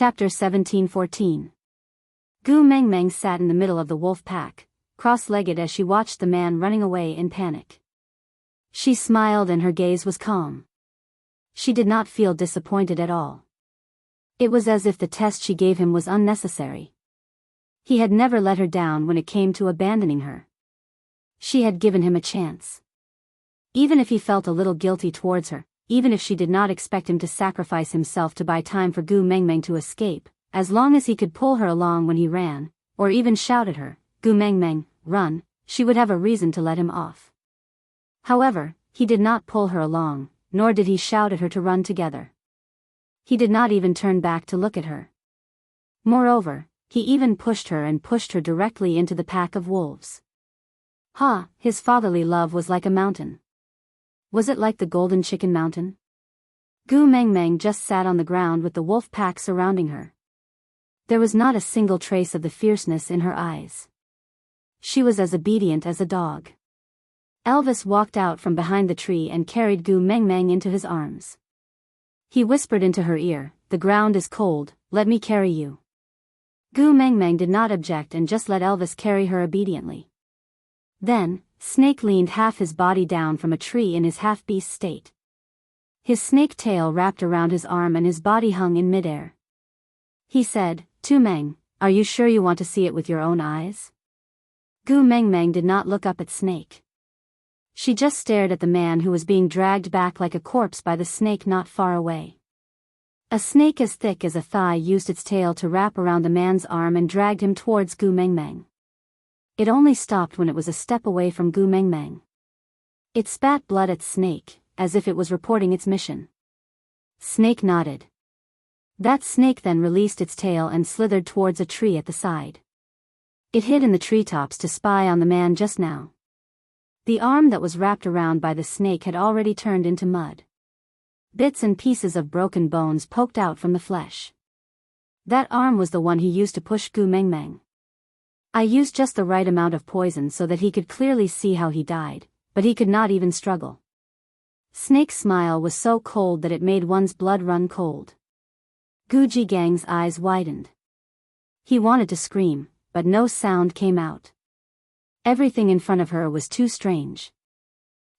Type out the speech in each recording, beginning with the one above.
Chapter 17:14. Gu Mengmeng sat in the middle of the wolf pack, cross-legged as she watched the man running away in panic. She smiled and her gaze was calm. She did not feel disappointed at all. It was as if the test she gave him was unnecessary. He had never let her down when it came to abandoning her. She had given him a chance. Even if he felt a little guilty towards her, even if she did not expect him to sacrifice himself to buy time for Gu Mengmeng to escape, as long as he could pull her along when he ran, or even shout at her, "Gu Mengmeng, run," she would have a reason to let him off. However, he did not pull her along, nor did he shout at her to run together. He did not even turn back to look at her. Moreover, he even pushed her directly into the pack of wolves. His fatherly love was like a mountain. Was it like the Golden Chicken Mountain? Gu Mengmeng just sat on the ground with the wolf pack surrounding her. There was not a single trace of the fierceness in her eyes. She was as obedient as a dog. Elvis walked out from behind the tree and carried Gu Mengmeng into his arms. He whispered into her ear, "The ground is cold, let me carry you." Gu Mengmeng did not object and just let Elvis carry her obediently. Then, Snake leaned half his body down from a tree in his half-beast state. His snake tail wrapped around his arm and his body hung in midair. He said, "Tu Meng, are you sure you want to see it with your own eyes?" Gu Mengmeng did not look up at Snake. She just stared at the man who was being dragged back like a corpse by the snake not far away. A snake as thick as a thigh used its tail to wrap around the man's arm and dragged him towards Gu Mengmeng. It only stopped when it was a step away from Gu Mengmeng. It spat blood at Snake, as if it was reporting its mission. Snake nodded. That snake then released its tail and slithered towards a tree at the side. It hid in the treetops to spy on the man just now. The arm that was wrapped around by the snake had already turned into mud. Bits and pieces of broken bones poked out from the flesh. That arm was the one he used to push Gu Mengmeng. I used just the right amount of poison so that he could clearly see how he died, but he could not even struggle. Snake's smile was so cold that it made one's blood run cold. Gu Jigang's eyes widened. He wanted to scream, but no sound came out. Everything in front of her was too strange.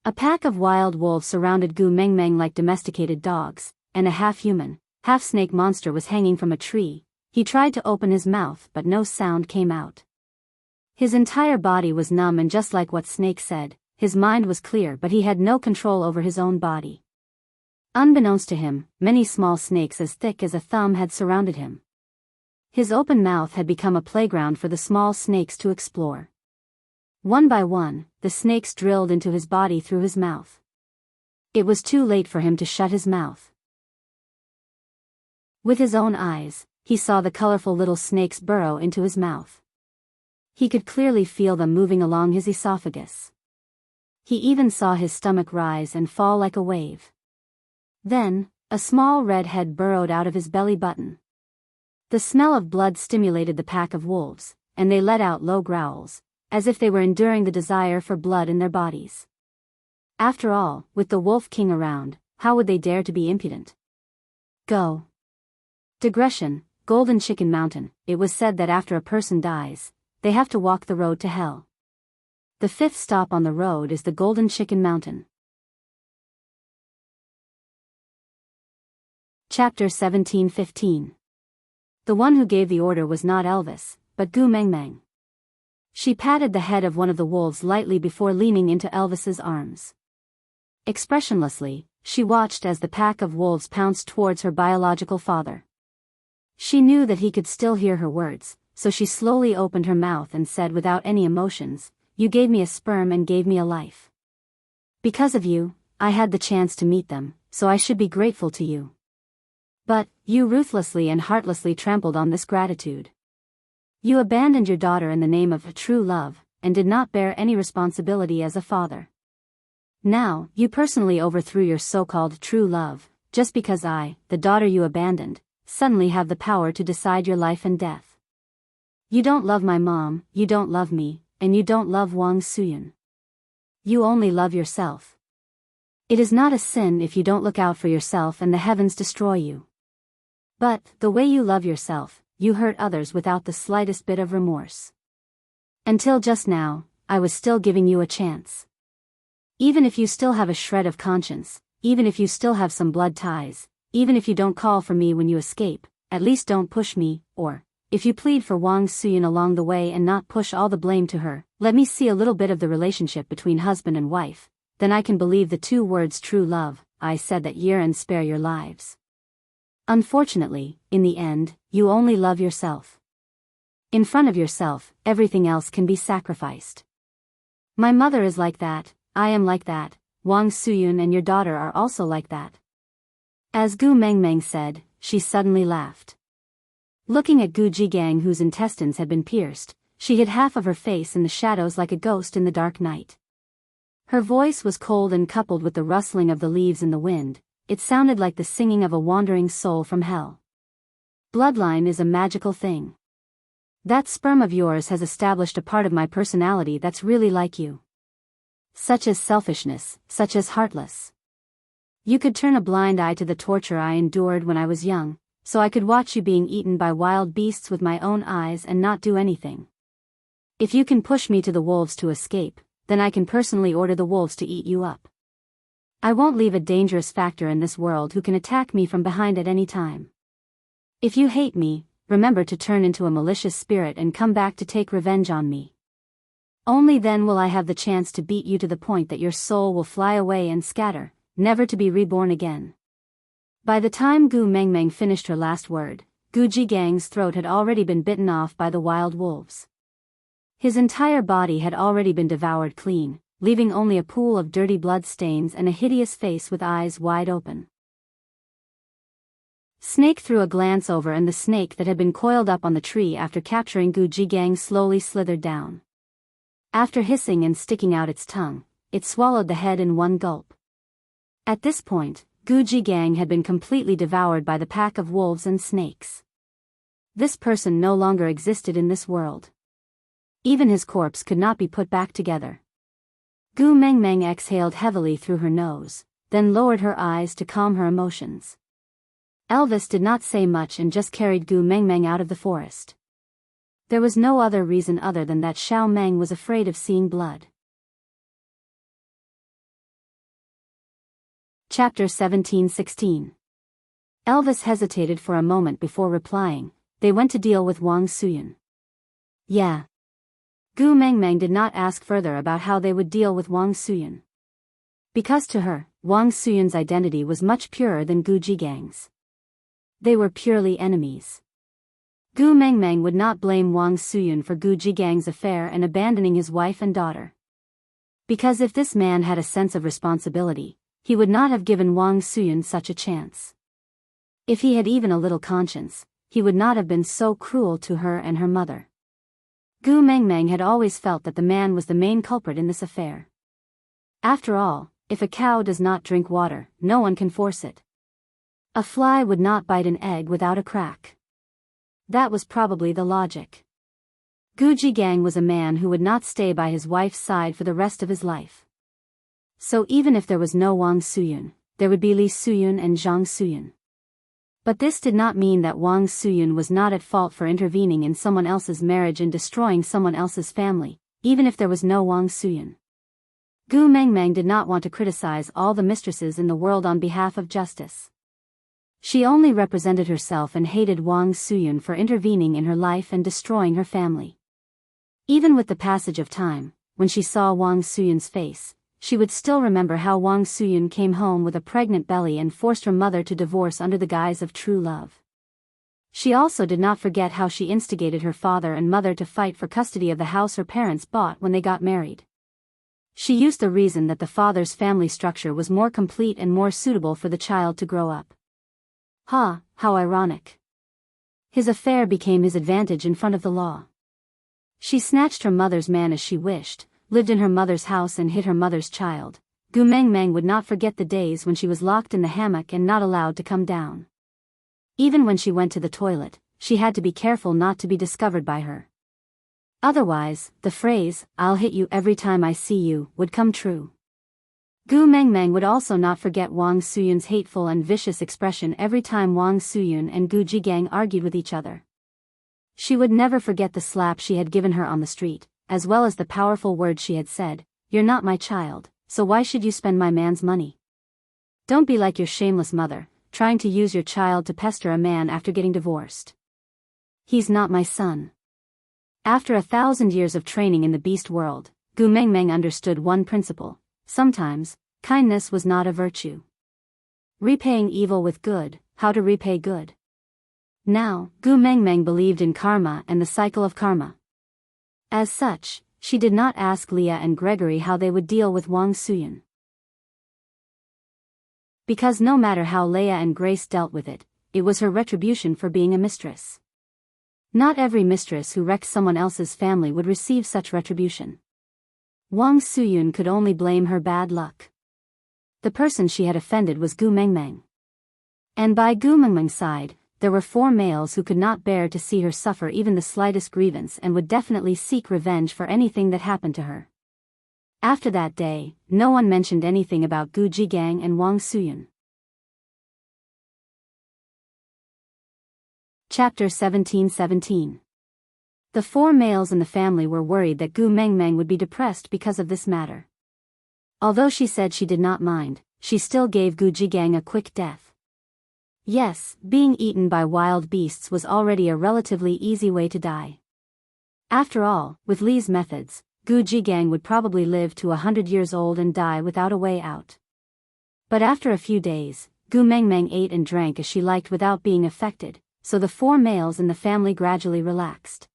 A pack of wild wolves surrounded Gu Mengmeng like domesticated dogs, and a half-human, half-snake monster was hanging from a tree. He tried to open his mouth but no sound came out. His entire body was numb, and just like what Snake said, his mind was clear but he had no control over his own body. Unbeknownst to him, many small snakes as thick as a thumb had surrounded him. His open mouth had become a playground for the small snakes to explore. One by one, the snakes drilled into his body through his mouth. It was too late for him to shut his mouth. With his own eyes, he saw the colorful little snakes burrow into his mouth. He could clearly feel them moving along his esophagus. He even saw his stomach rise and fall like a wave. Then, a small red head burrowed out of his belly button. The smell of blood stimulated the pack of wolves, and they let out low growls, as if they were enduring the desire for blood in their bodies. After all, with the Wolf King around, how would they dare to be impudent? Go. Digression, Golden Chicken Mountain. It was said that after a person dies, they have to walk the road to hell. The fifth stop on the road is the Golden Chicken Mountain. Chapter 17:15. The one who gave the order was not Elvis, but Gu Mengmeng. She patted the head of one of the wolves lightly before leaning into Elvis's arms. Expressionlessly, she watched as the pack of wolves pounced towards her biological father. She knew that he could still hear her words, so she slowly opened her mouth and said without any emotions, "You gave me a sperm and gave me a life. Because of you, I had the chance to meet them, so I should be grateful to you. But, you ruthlessly and heartlessly trampled on this gratitude. You abandoned your daughter in the name of true love, and did not bear any responsibility as a father. Now, you personally overthrew your so-called true love, just because I, the daughter you abandoned, suddenly have the power to decide your life and death. You don't love my mom, you don't love me, and you don't love Wang Suyun. You only love yourself. It is not a sin if you don't look out for yourself and the heavens destroy you. But, the way you love yourself, you hurt others without the slightest bit of remorse. Until just now, I was still giving you a chance. Even if you still have a shred of conscience, even if you still have some blood ties, even if you don't call for me when you escape, at least don't push me, or, if you plead for Wang Suyin along the way and not push all the blame to her, let me see a little bit of the relationship between husband and wife, then I can believe the two words true love, I said that year and spare your lives. Unfortunately, in the end, you only love yourself. In front of yourself, everything else can be sacrificed. My mother is like that, I am like that, Wang Suyun and your daughter are also like that. As Gu Mengmeng said, she suddenly laughed. Looking at Gu Jigang, whose intestines had been pierced, she hid half of her face in the shadows like a ghost in the dark night. Her voice was cold and coupled with the rustling of the leaves in the wind, it sounded like the singing of a wandering soul from hell. Bloodline is a magical thing. That sperm of yours has established a part of my personality that's really like you. Such as selfishness, such as heartless. You could turn a blind eye to the torture I endured when I was young, so I could watch you being eaten by wild beasts with my own eyes and not do anything. If you can push me to the wolves to escape, then I can personally order the wolves to eat you up. I won't leave a dangerous factor in this world who can attack me from behind at any time. If you hate me, remember to turn into a malicious spirit and come back to take revenge on me. Only then will I have the chance to beat you to the point that your soul will fly away and scatter, never to be reborn again. By the time Gu Mengmeng finished her last word, Gu Jigang's throat had already been bitten off by the wild wolves. His entire body had already been devoured clean, leaving only a pool of dirty blood stains and a hideous face with eyes wide open. Snake threw a glance over, and the snake that had been coiled up on the tree after capturing Gu Jigang slowly slithered down. After hissing and sticking out its tongue, it swallowed the head in one gulp. At this point, Gu Jigang had been completely devoured by the pack of wolves and snakes. This person no longer existed in this world. Even his corpse could not be put back together. Gu Mengmeng exhaled heavily through her nose, then lowered her eyes to calm her emotions. Elvis did not say much and just carried Gu Mengmeng out of the forest. There was no other reason other than that Xiao Meng was afraid of seeing blood. Chapter 17-16. Elvis hesitated for a moment before replying. They went to deal with Wang Suyun. Yeah. Gu Mengmeng did not ask further about how they would deal with Wang Suyun. Because to her, Wang Suyun's identity was much purer than Gu Jigang's. They were purely enemies. Gu Mengmeng would not blame Wang Suyun for Gu Jigang's affair and abandoning his wife and daughter. Because if this man had a sense of responsibility, he would not have given Wang Suyun such a chance. If he had even a little conscience, he would not have been so cruel to her and her mother. Gu Mengmeng had always felt that the man was the main culprit in this affair. After all, if a cow does not drink water, no one can force it. A fly would not bite an egg without a crack. That was probably the logic. Gu Jigang was a man who would not stay by his wife's side for the rest of his life. So even if there was no Wang Suyun, there would be Li Suyun and Zhang Suyun. But this did not mean that Wang Suyun was not at fault for intervening in someone else's marriage and destroying someone else's family, even if there was no Wang Suyun. Gu Mengmeng did not want to criticize all the mistresses in the world on behalf of justice. She only represented herself and hated Wang Suyun for intervening in her life and destroying her family. Even with the passage of time, when she saw Wang Suyun's face, she would still remember how Wang Suyun came home with a pregnant belly and forced her mother to divorce under the guise of true love. She also did not forget how she instigated her father and mother to fight for custody of the house her parents bought when they got married. She used the reason that the father's family structure was more complete and more suitable for the child to grow up. Ha, how ironic. His affair became his advantage in front of the law. She snatched her mother's man as she wished, lived in her mother's house and hid her mother's child. Gu Mengmeng would not forget the days when she was locked in the hammock and not allowed to come down. Even when she went to the toilet, she had to be careful not to be discovered by her. Otherwise, the phrase, "I'll hit you every time I see you," would come true. Gu Mengmeng would also not forget Wang Suyun's hateful and vicious expression every time Wang Suyun and Gu Jigang argued with each other. She would never forget the slap she had given her on the street, as well as the powerful words she had said, "You're not my child, so why should you spend my man's money? Don't be like your shameless mother, trying to use your child to pester a man after getting divorced. He's not my son." After 1,000 years of training in the beast world, Gu Mengmeng understood one principle: sometimes, kindness was not a virtue. Repaying evil with good, how to repay good. Now, Gu Mengmeng believed in karma and the cycle of karma. As such, she did not ask Leah and Gregory how they would deal with Wang Suyun. Because no matter how Leah and Grace dealt with it, it was her retribution for being a mistress. Not every mistress who wrecked someone else's family would receive such retribution. Wang Suyun could only blame her bad luck. The person she had offended was Gu Mengmeng. And by Gu Mengmeng's side, there were 4 males who could not bear to see her suffer even the slightest grievance and would definitely seek revenge for anything that happened to her. After that day, no one mentioned anything about Gu Jigang and Wang Suyun. Chapter 17:17. The 4 males in the family were worried that Gu Mengmeng would be depressed because of this matter. Although she said she did not mind, she still gave Gu Jigang a quick death. Yes, being eaten by wild beasts was already a relatively easy way to die. After all, with Li's methods, Gu Jigang would probably live to 100 years old and die without a way out. But after a few days, Gu Mengmeng ate and drank as she liked without being affected, so the 4 males in the family gradually relaxed.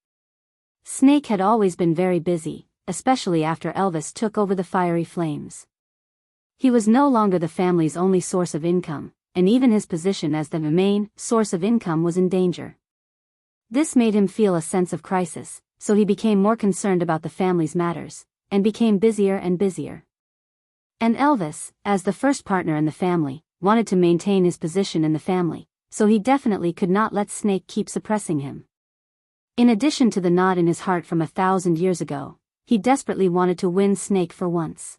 Snake had always been very busy, especially after Elvis took over the fiery flames. He was no longer the family's only source of income, and even his position as the main source of income was in danger. This made him feel a sense of crisis, so he became more concerned about the family's matters, and became busier and busier. And Elvis, as the first partner in the family, wanted to maintain his position in the family, so he definitely could not let Snake keep suppressing him. In addition to the knot in his heart from 1,000 years ago, he desperately wanted to win Snake for once.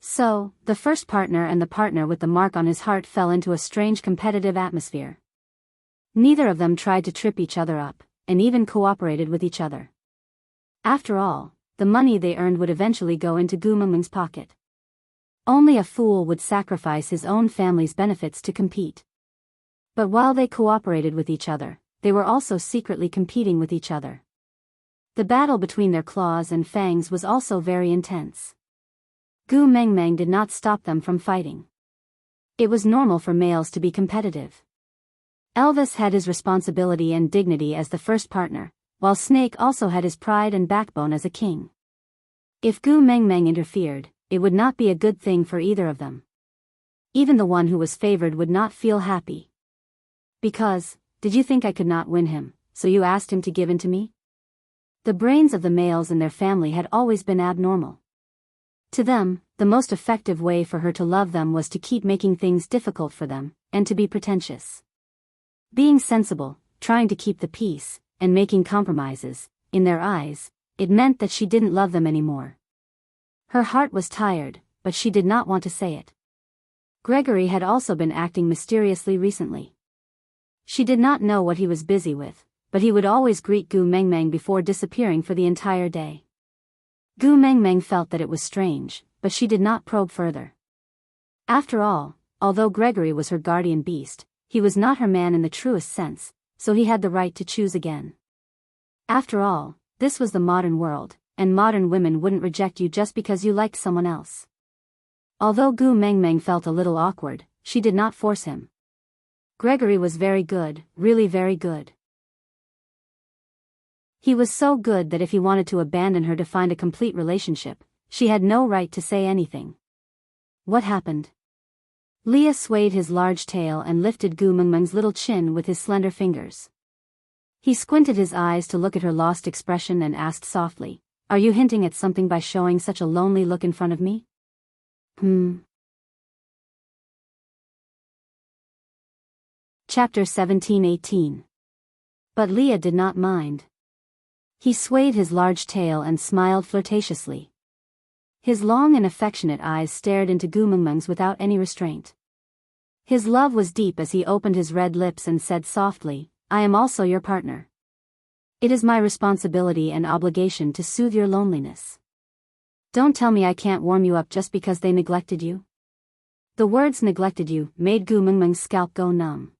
So, the first partner and the partner with the mark on his heart fell into a strange competitive atmosphere. Neither of them tried to trip each other up, and even cooperated with each other. After all, the money they earned would eventually go into Gu Mengmeng's pocket. Only a fool would sacrifice his own family's benefits to compete. But while they cooperated with each other, they were also secretly competing with each other. The battle between their claws and fangs was also very intense. Gu Mengmeng did not stop them from fighting. It was normal for males to be competitive. Elvis had his responsibility and dignity as the first partner, while Snake also had his pride and backbone as a king. If Gu Mengmeng interfered, it would not be a good thing for either of them. Even the one who was favored would not feel happy. Because, did you think I could not win him, so you asked him to give in to me? The brains of the males in their family had always been abnormal. To them, the most effective way for her to love them was to keep making things difficult for them, and to be pretentious. Being sensible, trying to keep the peace, and making compromises, in their eyes, it meant that she didn't love them anymore. Her heart was tired, but she did not want to say it. Gregory had also been acting mysteriously recently. She did not know what he was busy with, but he would always greet Gu Mengmeng before disappearing for the entire day. Gu Mengmeng felt that it was strange, but she did not probe further. After all, although Gregory was her guardian beast, he was not her man in the truest sense, so he had the right to choose again. After all, this was the modern world, and modern women wouldn't reject you just because you liked someone else. Although Gu Mengmeng felt a little awkward, she did not force him. Gregory was very good, really very good. He was so good that if he wanted to abandon her to find a complete relationship, she had no right to say anything. What happened? Leah swayed his large tail and lifted Gu Mengmeng's little chin with his slender fingers. He squinted his eyes to look at her lost expression and asked softly, "Are you hinting at something by showing such a lonely look in front of me?" Chapter 17:18. But Leah did not mind. He swayed his large tail and smiled flirtatiously. His long and affectionate eyes stared into Gu Mengmeng's without any restraint. His love was deep as he opened his red lips and said softly, "I am also your partner. It is my responsibility and obligation to soothe your loneliness. Don't tell me I can't warm you up just because they neglected you." The words "neglected you" made Gu Mengmeng's scalp go numb.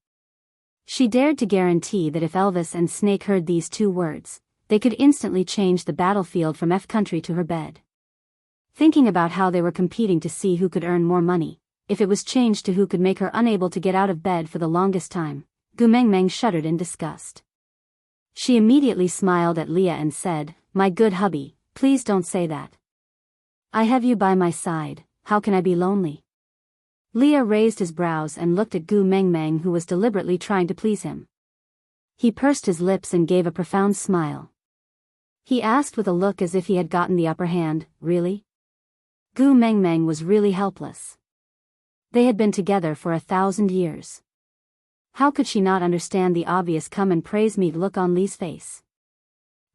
She dared to guarantee that if Elvis and Snake heard these two words, they could instantly change the battlefield from F country to her bed. Thinking about how they were competing to see who could earn more money, if it was changed to who could make her unable to get out of bed for the longest time, Gu Mengmeng shuddered in disgust. She immediately smiled at Leah and said, "My good hubby, please don't say that. I have you by my side, how can I be lonely?" Leah raised his brows and looked at Gu Mengmeng, who was deliberately trying to please him. He pursed his lips and gave a profound smile. He asked with a look as if he had gotten the upper hand, "Really?" Gu Mengmeng was really helpless. They had been together for 1,000 years. How could she not understand the obvious "come and praise me" look on Li's face?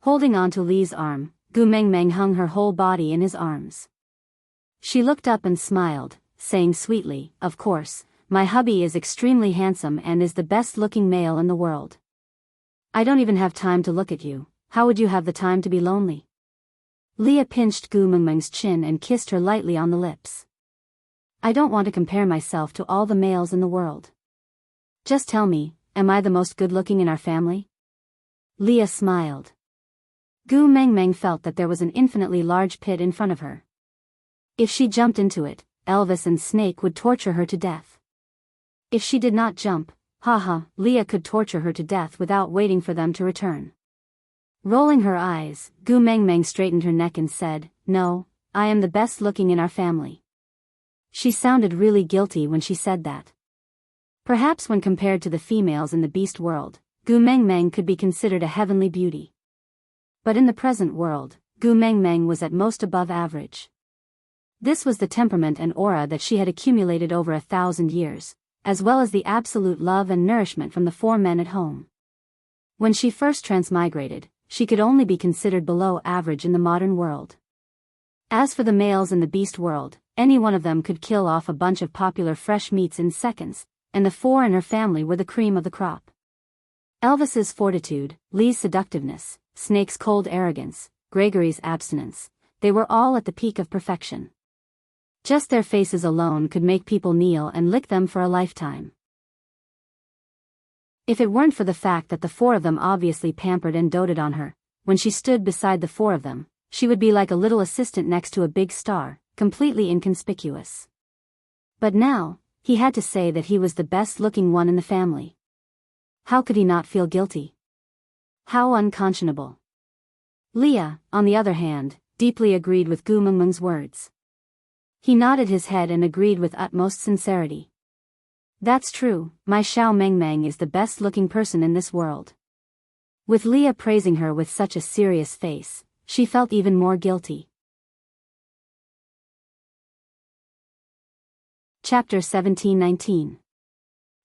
Holding on to Li's arm, Gu Mengmeng hung her whole body in his arms. She looked up and smiled, saying sweetly, "Of course, my hubby is extremely handsome and is the best-looking male in the world. I don't even have time to look at you, how would you have the time to be lonely?" Leah pinched Gu Mengmeng's chin and kissed her lightly on the lips. "I don't want to compare myself to all the males in the world. Just tell me, am I the most good-looking in our family?" Leah smiled. Gu Mengmeng felt that there was an infinitely large pit in front of her. If she jumped into it, Elvis and Snake would torture her to death. If she did not jump, Leah could torture her to death without waiting for them to return. Rolling her eyes, Gu Mengmeng straightened her neck and said, "No, I am the best looking in our family." She sounded really guilty when she said that. Perhaps when compared to the females in the beast world, Gu Mengmeng could be considered a heavenly beauty. But in the present world, Gu Mengmeng was at most above average. This was the temperament and aura that she had accumulated over 1,000 years, as well as the absolute love and nourishment from the 4 men at home. When she first transmigrated, she could only be considered below average in the modern world. As for the males in the beast world, any one of them could kill off a bunch of popular fresh meats in seconds, and the 4 in her family were the cream of the crop. Elvis's fortitude, Li's seductiveness, Snake's cold arrogance, Gregory's abstinence, they were all at the peak of perfection. Just their faces alone could make people kneel and lick them for a lifetime. If it weren't for the fact that the 4 of them obviously pampered and doted on her, when she stood beside the 4 of them, she would be like a little assistant next to a big star, completely inconspicuous. But now, he had to say that he was the best-looking one in the family. How could he not feel guilty? How unconscionable. Leah, on the other hand, deeply agreed with Gu Mengmeng's words. He nodded his head and agreed with utmost sincerity. "That's true, my Xiao Mengmeng is the best-looking person in this world." With Leah praising her with such a serious face, she felt even more guilty. Chapter 17-19.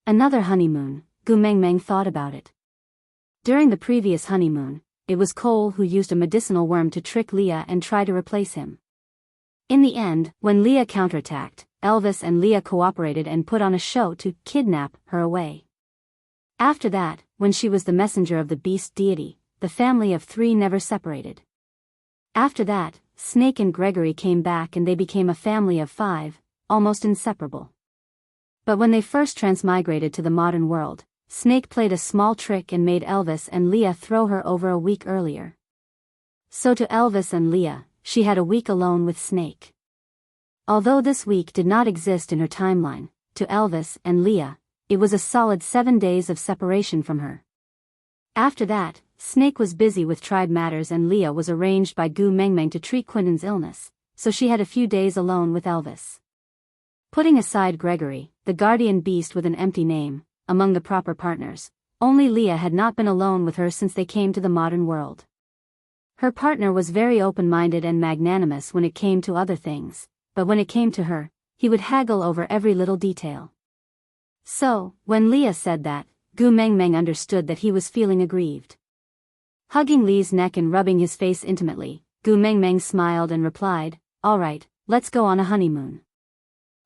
Another honeymoon, Gu Mengmeng thought about it. During the previous honeymoon, it was Cole who used a medicinal worm to trick Leah and try to replace him. In the end, when Leah counterattacked, Elvis and Leah cooperated and put on a show to kidnap her away. After that, when she was the messenger of the beast deity, the family of 3 never separated. After that, Snake and Gregory came back and they became a family of 5, almost inseparable. But when they first transmigrated to the modern world, Snake played a small trick and made Elvis and Leah throw her over a week earlier. So to Elvis and Leah, she had a week alone with Snake. Although this week did not exist in her timeline, to Elvis and Leah, it was a solid 7 days of separation from her. After that, Snake was busy with tribe matters and Leah was arranged by Gu Mengmeng to treat Quinton's illness, so she had a few days alone with Elvis. Putting aside Gregory, the guardian beast with an empty name, among the proper partners, only Leah had not been alone with her since they came to the modern world. Her partner was very open-minded and magnanimous when it came to other things, but when it came to her, he would haggle over every little detail. So, when Leah said that, Gu Mengmeng understood that he was feeling aggrieved. Hugging Li's neck and rubbing his face intimately, Gu Mengmeng smiled and replied, "All right, let's go on a honeymoon.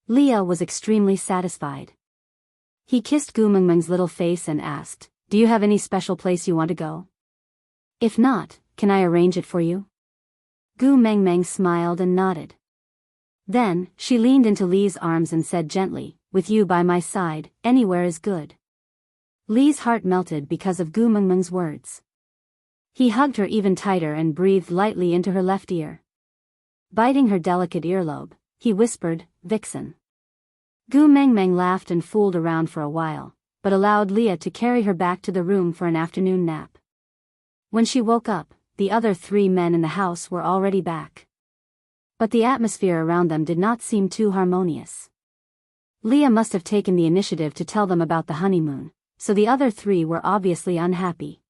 Leah was extremely satisfied. He kissed Gu Mengmeng's little face and asked, do you have any special place you want to go? If not, can I arrange it for you? Gu Mengmeng smiled and nodded. Then, she leaned into Li's arms and said gently, with you by my side, anywhere is good. Li's heart melted because of Gu Mengmeng's words. He hugged her even tighter and breathed lightly into her left ear. Biting her delicate earlobe, he whispered, Vixen. Gu Mengmeng laughed and fooled around for a while, but allowed Leah to carry her back to the room for an afternoon nap. When she woke up, the other 3 men in the house were already back. But the atmosphere around them did not seem too harmonious. Leah must have taken the initiative to tell them about the honeymoon, so the other 3 were obviously unhappy.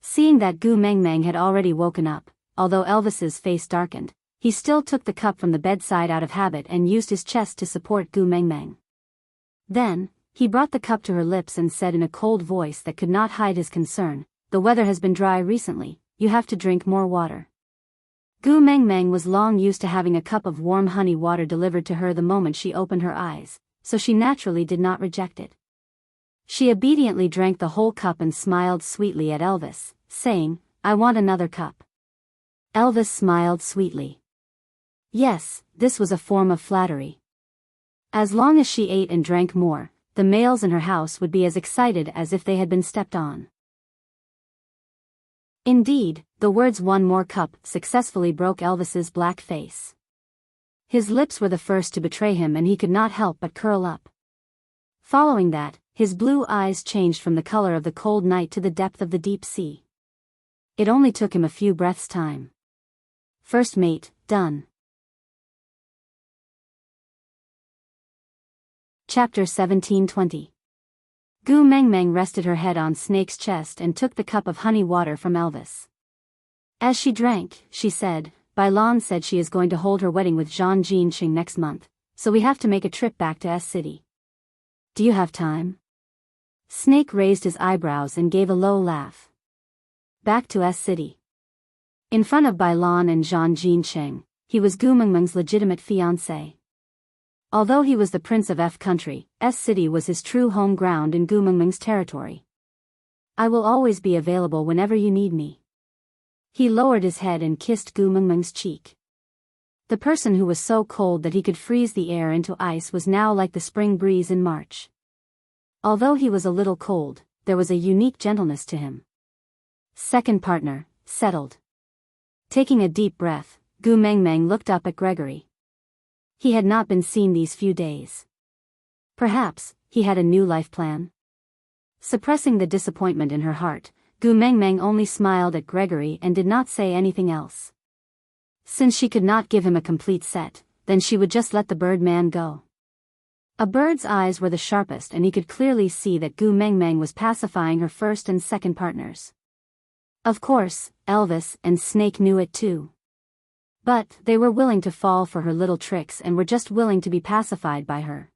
Seeing that Gu Mengmeng had already woken up, although Elvis's face darkened, he still took the cup from the bedside out of habit and used his chest to support Gu Mengmeng. Then, he brought the cup to her lips and said in a cold voice that could not hide his concern, the weather has been dry recently, you have to drink more water. Gu Mengmeng was long used to having a cup of warm honey water delivered to her the moment she opened her eyes, so she naturally did not reject it. She obediently drank the whole cup and smiled sweetly at Elvis, saying, I want another cup. Elvis smiled sweetly. Yes, this was a form of flattery. As long as she ate and drank more, the males in her house would be as excited as if they had been stepped on. Indeed, the words one more cup successfully broke Elvis's black face. His lips were the first to betray him and he could not help but curl up. Following that, his blue eyes changed from the color of the cold night to the depth of the deep sea. It only took him a few breaths' time. First mate, done. Chapter 17:20. Gu Mengmeng rested her head on Snake's chest and took the cup of honey water from Elvis. As she drank, she said, Bailan said she is going to hold her wedding with Zhang Jinqing next month, so we have to make a trip back to S City. Do you have time? Snake raised his eyebrows and gave a low laugh. Back to S City. In front of Bailan and Zhang Jinqing, he was Gu Mengmeng's legitimate fiancé. Although he was the prince of F country, S City was his true home ground in Gu Mengmeng's territory. I will always be available whenever you need me. He lowered his head and kissed Gu Mengmeng's cheek. The person who was so cold that he could freeze the air into ice was now like the spring breeze in March. Although he was a little cold, there was a unique gentleness to him. Second partner, settled. Taking a deep breath, Gu Mengmeng looked up at Gregory. He had not been seen these few days. Perhaps, he had a new life plan? Suppressing the disappointment in her heart, Gu Mengmeng only smiled at Gregory and did not say anything else. Since she could not give him a complete set, then she would just let the bird man go. A bird's eyes were the sharpest and he could clearly see that Gu Mengmeng was pacifying her first and second partners. Of course, Elvis and Snake knew it too. But they were willing to fall for her little tricks and were just willing to be pacified by her.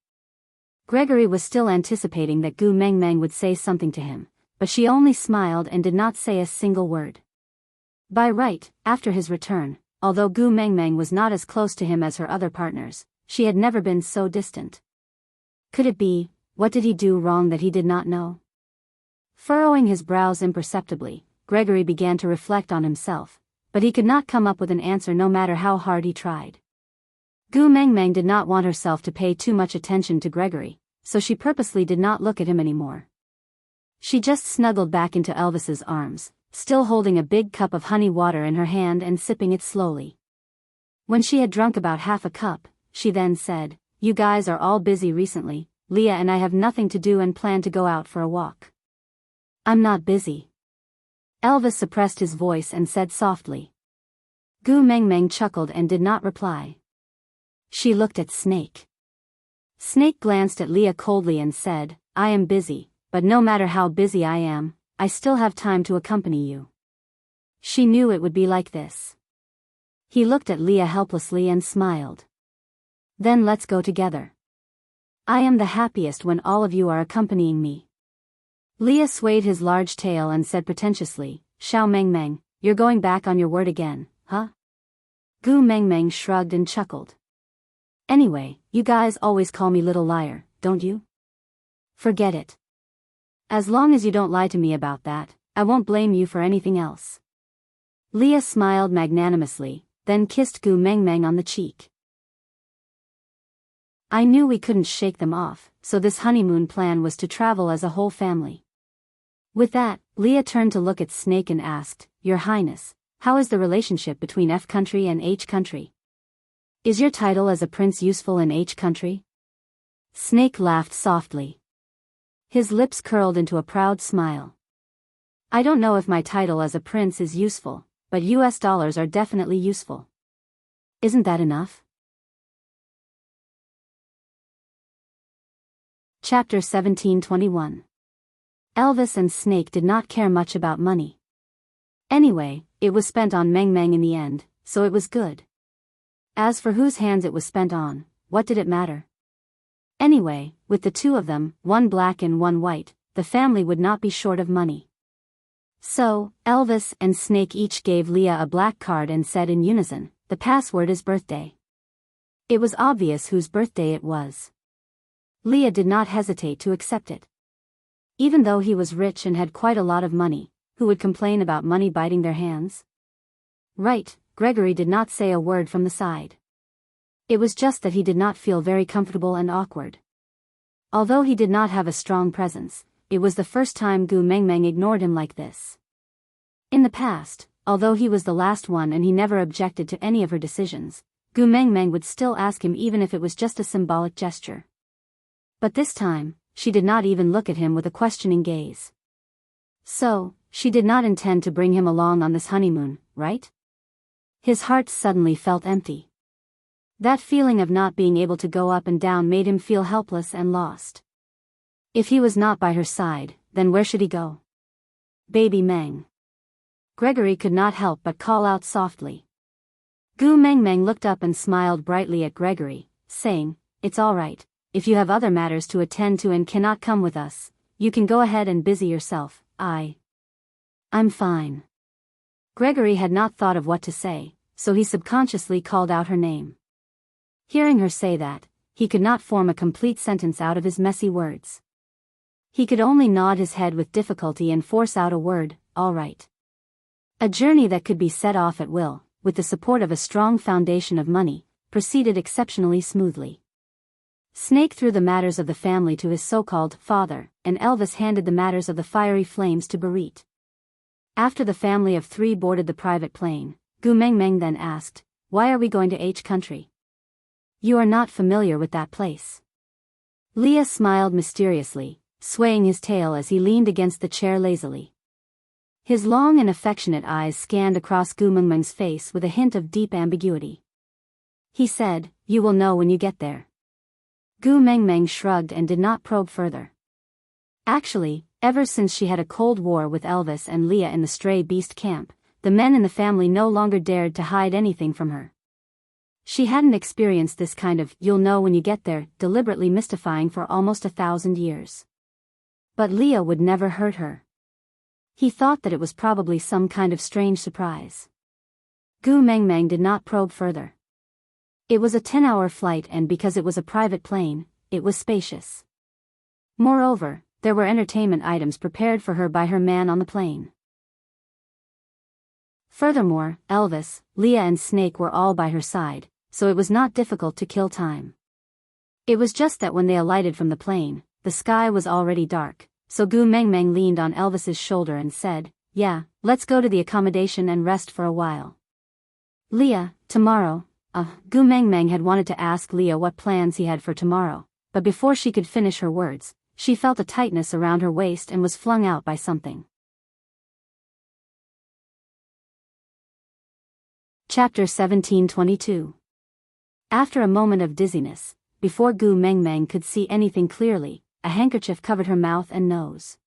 Gregory was still anticipating that Gu Mengmeng would say something to him, but she only smiled and did not say a single word. By right, after his return, although Gu Mengmeng was not as close to him as her other partners, she had never been so distant. Could it be, what did he do wrong that he did not know? Furrowing his brows imperceptibly, Gregory began to reflect on himself, but he could not come up with an answer no matter how hard he tried. Gu Mengmeng did not want herself to pay too much attention to Gregory, so she purposely did not look at him anymore. She just snuggled back into Elvis's arms, still holding a big cup of honey water in her hand and sipping it slowly. When she had drunk about half a cup, she then said, You guys are all busy recently, Leah and I have nothing to do and plan to go out for a walk. I'm not busy. Elvis suppressed his voice and said softly. Gu Mengmeng chuckled and did not reply. She looked at Snake. Snake glanced at Leah coldly and said, I am busy, but no matter how busy I am, I still have time to accompany you. She knew it would be like this. He looked at Leah helplessly and smiled. Then let's go together. I am the happiest when all of you are accompanying me. Leah swayed his large tail and said pretentiously, Xiao Mengmeng, you're going back on your word again, huh? Gu Mengmeng shrugged and chuckled. Anyway, you guys always call me Little Liar, don't you? Forget it. As long as you don't lie to me about that, I won't blame you for anything else. Leah smiled magnanimously, then kissed Gu Mengmeng on the cheek. I knew we couldn't shake them off, so this honeymoon plan was to travel as a whole family. With that, Leah turned to look at Snake and asked, Your Highness, how is the relationship between F country and H country? Is your title as a prince useful in H country? Snake laughed softly. His lips curled into a proud smile. I don't know if my title as a prince is useful, but US dollars are definitely useful. Isn't that enough? Chapter 1721. Elvis and Snake did not care much about money. Anyway, it was spent on Meng Meng in the end, so it was good. As for whose hands it was spent on, what did it matter? Anyway, with the two of them, one black and one white, the family would not be short of money. So, Elvis and Snake each gave Leah a black card and said in unison, the password is birthday. It was obvious whose birthday it was. Leah did not hesitate to accept it. Even though he was rich and had quite a lot of money, who would complain about money biting their hands? Right, Gregory did not say a word from the side. It was just that he did not feel very comfortable and awkward. Although he did not have a strong presence, it was the first time Gu Mengmeng ignored him like this. In the past, although he was the last one and he never objected to any of her decisions, Gu Mengmeng would still ask him even if it was just a symbolic gesture. But this time, she did not even look at him with a questioning gaze. So, she did not intend to bring him along on this honeymoon, right? His heart suddenly felt empty. That feeling of not being able to go up and down made him feel helpless and lost. If he was not by her side, then where should he go? Baby Meng. Gregory could not help but call out softly. Gu Mengmeng looked up and smiled brightly at Gregory, saying, It's all right. If you have other matters to attend to and cannot come with us, you can go ahead and busy yourself. I'm fine. Gregory had not thought of what to say, so he subconsciously called out her name. Hearing her say that, he could not form a complete sentence out of his messy words. He could only nod his head with difficulty and force out a word, all right. A journey that could be set off at will, with the support of a strong foundation of money, proceeded exceptionally smoothly. Snake threw the matters of the family to his so-called father, and Elvis handed the matters of the fiery flames to Barit. After the family of three boarded the private plane, Gu Mengmeng then asked, Why are we going to H country? You are not familiar with that place. Leah smiled mysteriously, swaying his tail as he leaned against the chair lazily. His long and affectionate eyes scanned across Gu Mengmeng's face with a hint of deep ambiguity. He said, You will know when you get there. Gu Mengmeng shrugged and did not probe further. Actually, ever since she had a cold war with Elvis and Leah in the stray beast camp, the men in the family no longer dared to hide anything from her. She hadn't experienced this kind of "you'll know when you get there" deliberately mystifying for almost 1,000 years. But Leah would never hurt her. He thought that it was probably some kind of strange surprise. Gu Mengmeng did not probe further. It was a 10-hour flight and because it was a private plane, it was spacious. Moreover, there were entertainment items prepared for her by her man on the plane. Furthermore, Elvis, Leah and Snake were all by her side, so it was not difficult to kill time. It was just that when they alighted from the plane, the sky was already dark, so Gu Mengmeng leaned on Elvis's shoulder and said, Yeah, let's go to the accommodation and rest for a while. Leah, tomorrow. Gu Mengmeng had wanted to ask Leah what plans he had for tomorrow, but before she could finish her words, she felt a tightness around her waist and was flung out by something. Chapter 1722. After a moment of dizziness, before Gu Mengmeng could see anything clearly, a handkerchief covered her mouth and nose.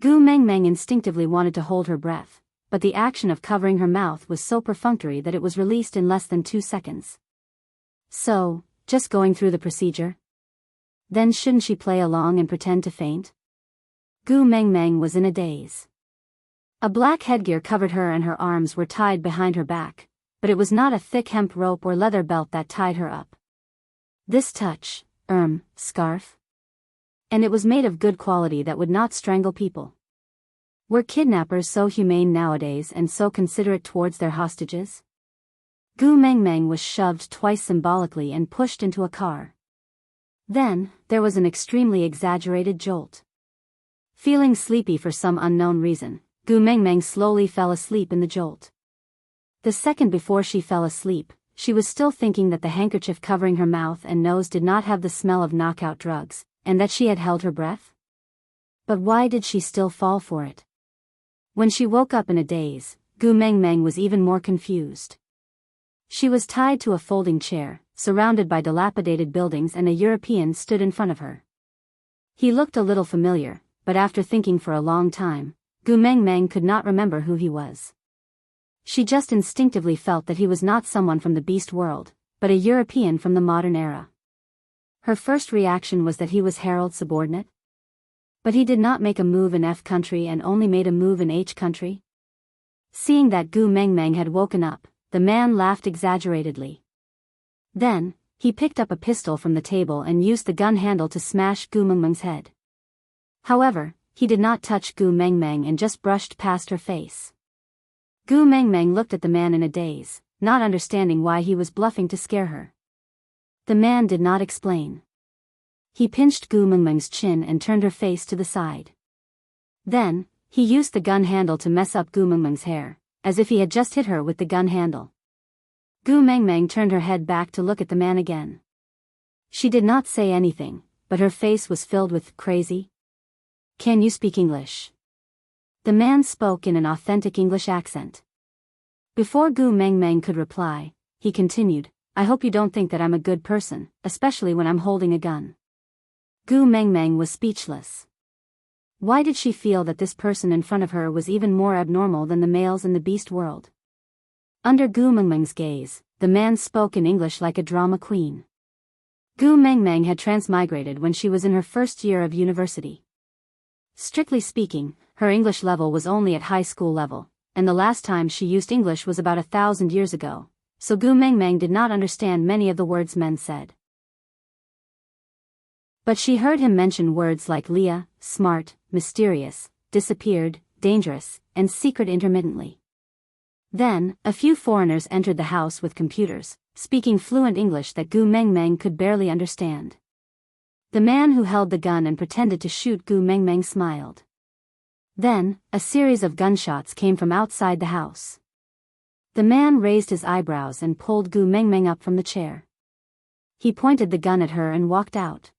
Gu Mengmeng instinctively wanted to hold her breath, but the action of covering her mouth was so perfunctory that it was released in less than 2 seconds. So, just going through the procedure? Then shouldn't she play along and pretend to faint? Gu Mengmeng was in a daze. A black headgear covered her and her arms were tied behind her back, but it was not a thick hemp rope or leather belt that tied her up. This touch, scarf? And it was made of good quality that would not strangle people. Were kidnappers so humane nowadays and so considerate towards their hostages? Gu Mengmeng was shoved twice symbolically and pushed into a car. Then, there was an extremely exaggerated jolt. Feeling sleepy for some unknown reason, Gu Mengmeng slowly fell asleep in the jolt. The second before she fell asleep, she was still thinking that the handkerchief covering her mouth and nose did not have the smell of knockout drugs, and that she had held her breath. But why did she still fall for it? When she woke up in a daze, Gu Mengmeng was even more confused. She was tied to a folding chair, surrounded by dilapidated buildings, and a European stood in front of her. He looked a little familiar, but after thinking for a long time, Gu Mengmeng could not remember who he was. She just instinctively felt that he was not someone from the beast world, but a European from the modern era. Her first reaction was that he was Harold's subordinate. But he did not make a move in F country and only made a move in H country. Seeing that Gu Mengmeng had woken up, the man laughed exaggeratedly. Then, he picked up a pistol from the table and used the gun handle to smash Gu Mengmeng's head. However, he did not touch Gu Mengmeng and just brushed past her face. Gu Mengmeng looked at the man in a daze, not understanding why he was bluffing to scare her. The man did not explain. He pinched Gu Mengmeng's chin and turned her face to the side. Then, he used the gun handle to mess up Gu Mengmeng's hair, as if he had just hit her with the gun handle. Gu Mengmeng turned her head back to look at the man again. She did not say anything, but her face was filled with crazy. "Can you speak English?" The man spoke in an authentic English accent. Before Gu Mengmeng could reply, he continued, "I hope you don't think that I'm a good person, especially when I'm holding a gun." Gu Mengmeng was speechless. Why did she feel that this person in front of her was even more abnormal than the males in the beast world? Under Gu Mengmeng's gaze, the man spoke in English like a drama queen. Gu Mengmeng had transmigrated when she was in her first year of university. Strictly speaking, her English level was only at high school level, and the last time she used English was about 1,000 years ago, so Gu Mengmeng did not understand many of the words men said. But she heard him mention words like Leah, smart, mysterious, disappeared, dangerous, and secret intermittently. Then, a few foreigners entered the house with computers, speaking fluent English that Gu Mengmeng could barely understand. The man who held the gun and pretended to shoot Gu Mengmeng smiled. Then, a series of gunshots came from outside the house. The man raised his eyebrows and pulled Gu Mengmeng up from the chair. He pointed the gun at her and walked out.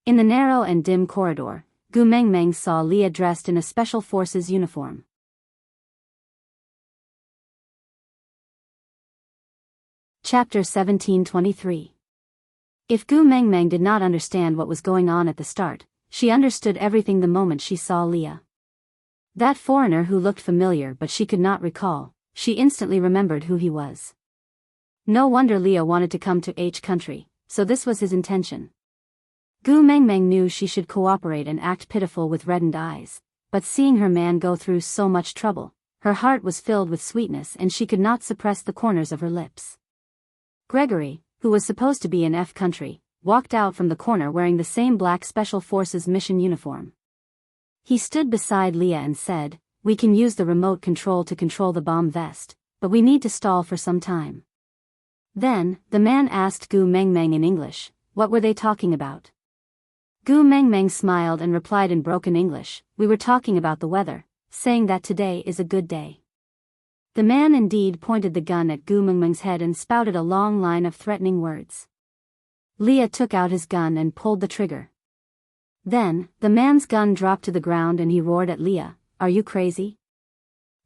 In the narrow and dim corridor, Gu Mengmeng saw Leah dressed in a special forces uniform. Chapter 1723. If Gu Mengmeng did not understand what was going on at the start, she understood everything the moment she saw Leah. That foreigner who looked familiar but she could not recall, she instantly remembered who he was. No wonder Leah wanted to come to H country, so this was his intention. Gu Mengmeng knew she should cooperate and act pitiful with reddened eyes, but seeing her man go through so much trouble, her heart was filled with sweetness and she could not suppress the corners of her lips. Gregory, who was supposed to be in F country, walked out from the corner wearing the same black Special Forces mission uniform. He stood beside Leah and said, "We can use the remote control to control the bomb vest, but we need to stall for some time." Then, the man asked Gu Mengmeng in English, what were they talking about? Gu Mengmeng smiled and replied in broken English, "We were talking about the weather, saying that today is a good day." The man indeed pointed the gun at Gu Mengmeng's head and spouted a long line of threatening words. Leah took out his gun and pulled the trigger. Then, the man's gun dropped to the ground and he roared at Leah, "Are you crazy?"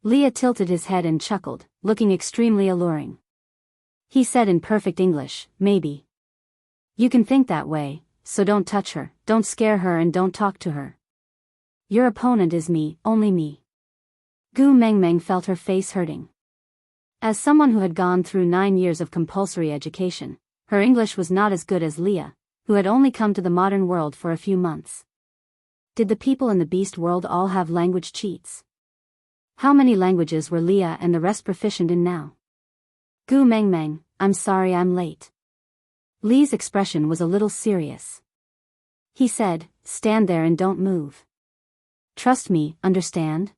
Leah tilted his head and chuckled, looking extremely alluring. He said in perfect English, "Maybe. You can think that way, so don't touch her, don't scare her and don't talk to her. Your opponent is me, only me." Gu Mengmeng felt her face hurting. As someone who had gone through 9 years of compulsory education, her English was not as good as Leah, who had only come to the modern world for a few months. Did the people in the beast world all have language cheats? How many languages were Leah and the rest proficient in now? "Gu Mengmeng, I'm sorry I'm late." Lee's expression was a little serious. He said, "Stand there and don't move. Trust me, understand?"